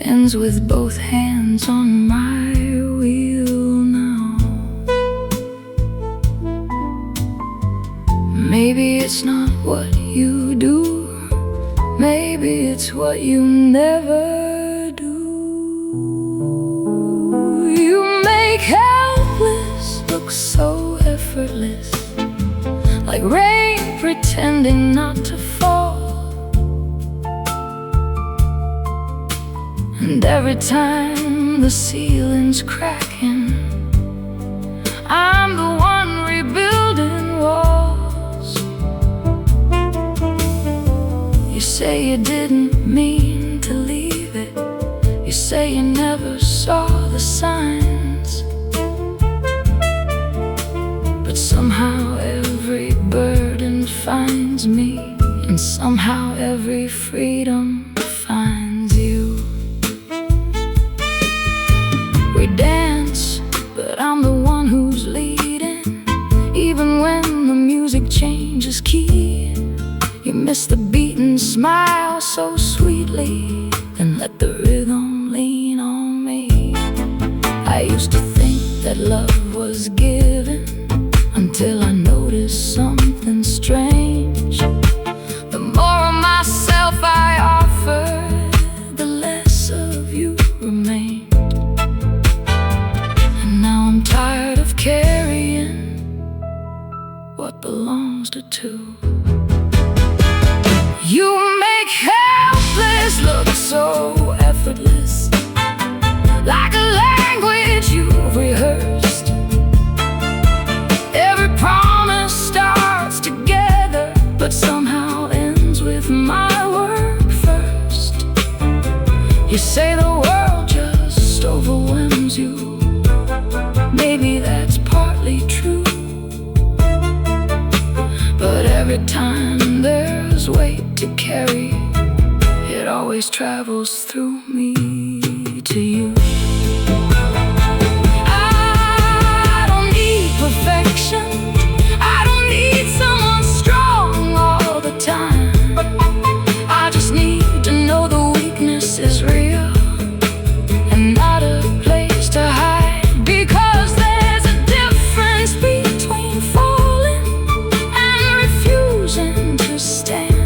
ends with both hands on my wheel now. Maybe it's not what you do, maybe it's what you never do. You make helpless look so effortless, like rain pretending not to fall. And every time the ceiling's cracking, I'm the one rebuilding walls. You say you didn't mean to leave it, you say you never saw the signs, but somehow every burden finds me, and somehow every freedom finds you. We dance, but I'm the one who's leading. Even when the music changes key, you miss the beat and smile so sweetly, then let the rhythm lean on me. I used to think that love was given, until I noticed something strange. The more of myself I offered, the less of you remained. And now I'm tired of carrying what belongs to two. You make helpless look so effortless, like a language you've rehearsed. Every promise starts together, but somehow ends with my word first. You say the world just overwhelms you. Maybe that's partly true, but every time there's weight to carry, it always travels through me to you. I don't need perfection, I don't need someone strong all the time. I just need to know the weakness is real and not a place to hide, because there's a difference between falling and refusing to stand.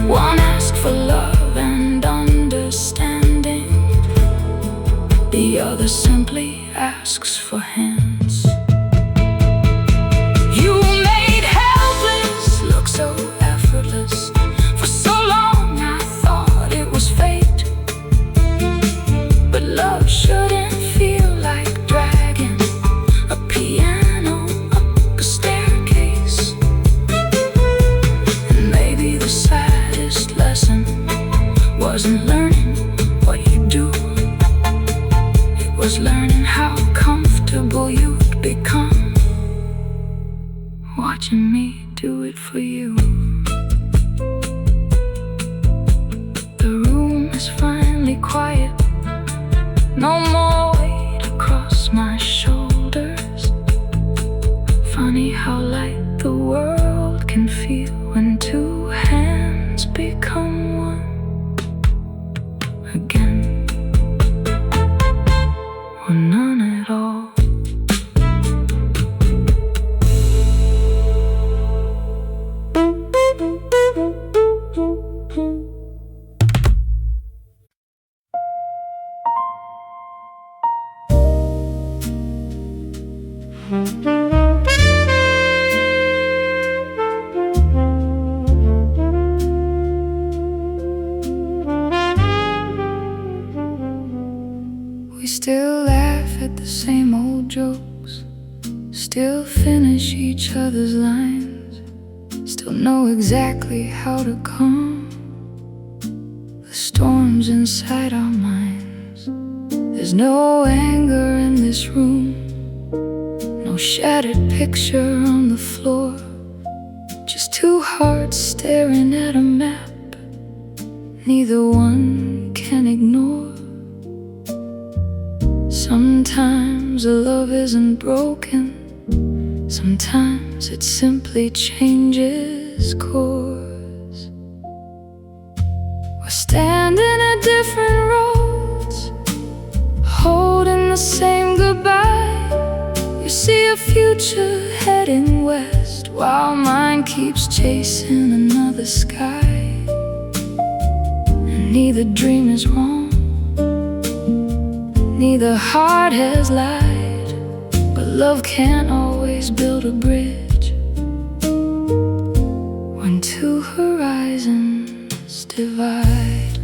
One asks for love and understanding, the other simply asks for hands. You made helpless look so effortless. For so long I thought it was fate, but love shouldn't feel like dragging a piano up a staircase. And maybe the saddest lesson wasn't learning what you do, it was learning how comfortable you'd become, watching me do it for you. The room is finally quiet, no more weight across my shoulders. Funny how light the world can feel when two hands become one again, or none at all. still finish each other's lines, still know exactly how to calm the storms inside our minds. There's no anger in this room, no shattered picture on the floor, just two hearts staring at a map neither one can ignore. Sometimes a love isn't broken, sometimes it simply changes course. We're standing at different roads, holding the same goodbye. You see a future heading west, while mine keeps chasing another sky. And neither dream is wrong, neither heart has lied, but love can't always build a bridge when two horizons divide.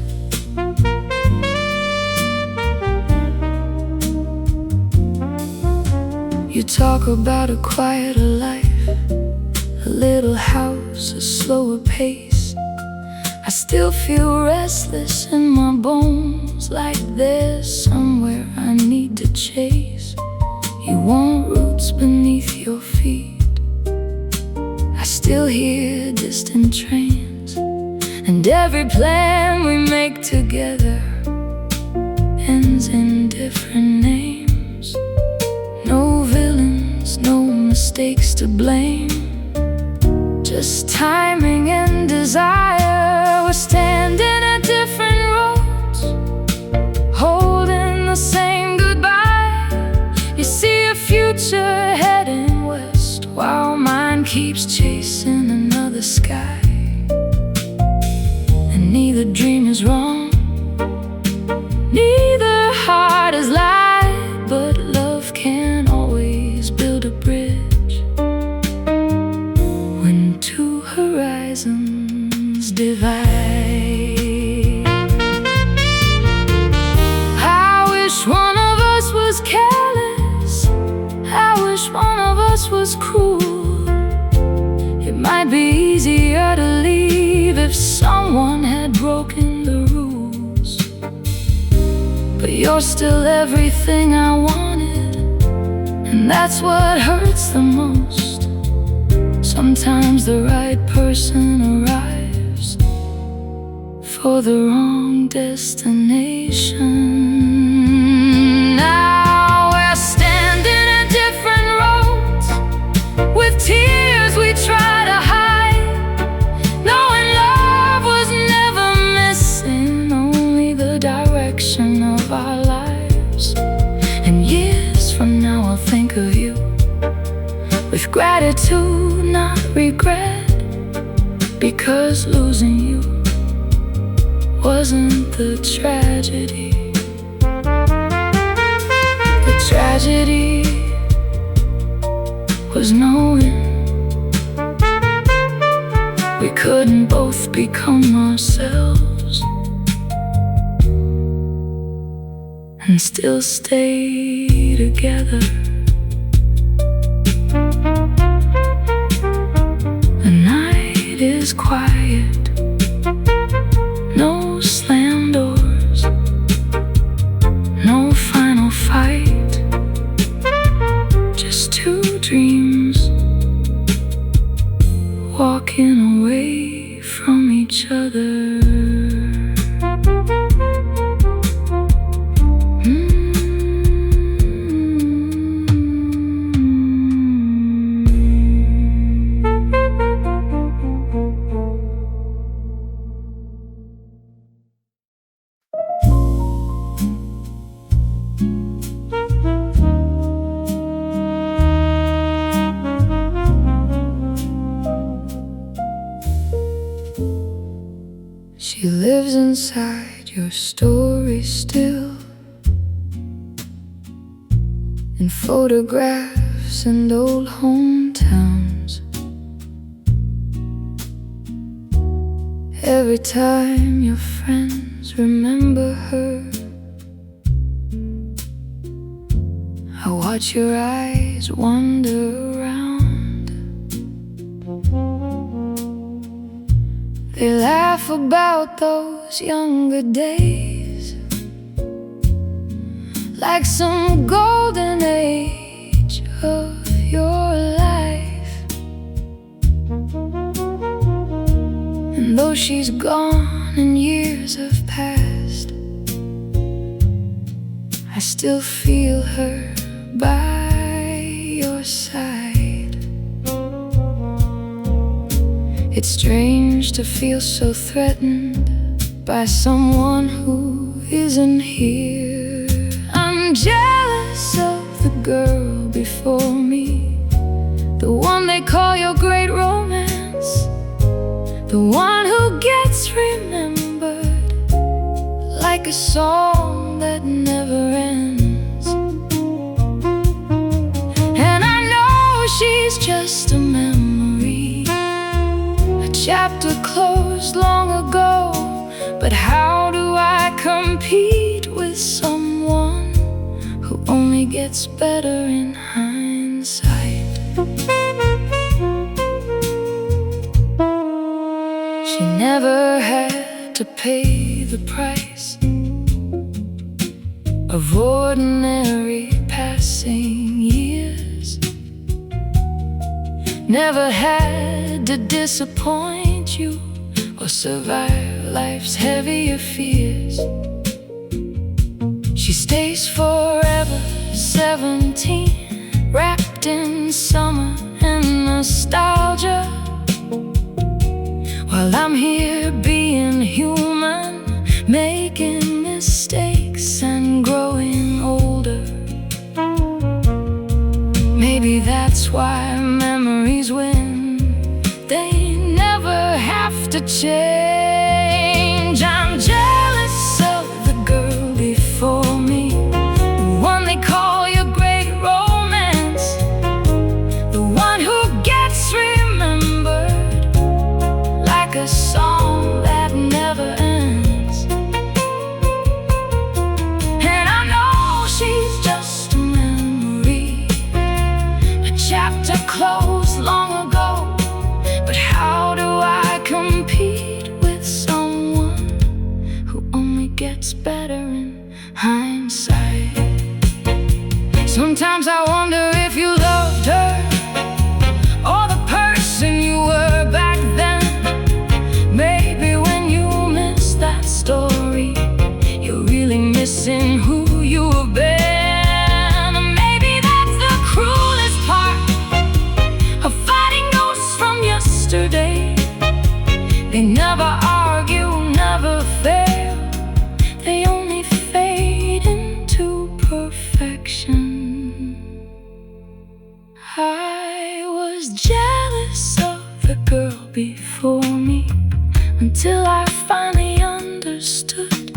You talk about a quieter life, a little house, a slower pace. I still feel restless in my bones, like there's somewhere I need to chase. You want roots beneath your feet, I still hear distant trains, and every plan we make together ends in different names. No villains, no mistakes to blame, just timing and desire. We're standing at different roads, holding the same goodbye. You see a future heading west, while mine keeps chasing another sky. And neither dream is wrong, neither heart is lied, but love can always build a bridge when two horizons divide. I wish one of us was careless, I wish one of us was cruel. It might be easier to leave if someone had broken the rules. But you're still everything I wanted, and that's what hurts the most. Sometimes the right person arrives for the wrong destination. Now we're standing at different roads, with tears we try to hide, knowing love was never missing, only the direction of our lives. And years from now I'll think of you with gratitude, not regret, because losing you wasn't the tragedy. The tragedy was knowing we couldn't both become ourselves and still stay together. The night is quiet, no slam doors, no final fight, just two dreams walking away from each other. She lives inside your story still, in photographs and old hometowns. Every time your friends remember her, I watch watch your eyes wander around. They laugh about those younger days, like some golden age of your life. And though she's gone and years have passed, I still feel her by your side. It's strange to feel so threatened by someone who isn't here. I'm jealous of the girl before me, the one they call your great romance, the one who gets remembered like a song that never ends. And I know she's just a memory, a chapter closed long ago. But how do I compete with someone who only gets better in hindsight? She never had to pay the price of ordinary passing years, never had to disappoint you or survive life's heavier fears. She stays forever 17, wrapped in summer and nostalgia, while I'm here being human, making mistakes and growing older. Maybe that's why memories win, they never have to change. I'm jealous of the girl before me, the one they call your great romance, the one who gets remembered like a song that never ends. And I know she's just a memory, a chapter closed long ago. But how do I compete with someone who only gets better in hindsight? Sometimes I wonder if you loved her, or the person you were back then. Maybe when you miss that story, you're really missing who you have been. And maybe that's the cruelest part of fighting ghosts from yesterday. They never argue, never fail, they only fade into perfection. I was jealous of the girl before me, until I finally understood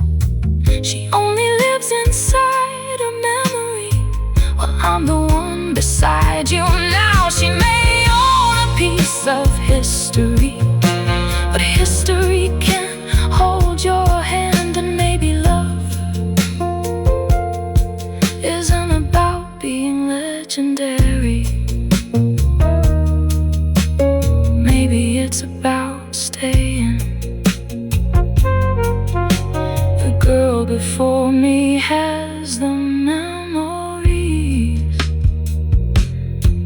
she only lives inside a memory. Well, I'm the one beside you now. She may own a piece of history, but history can hold your hand. And maybe love isn't about being legendary, maybe it's about staying. The girl before me has the memories,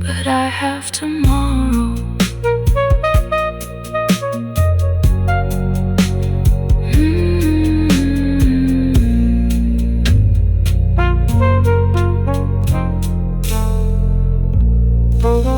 but I have tomorrow. Oh,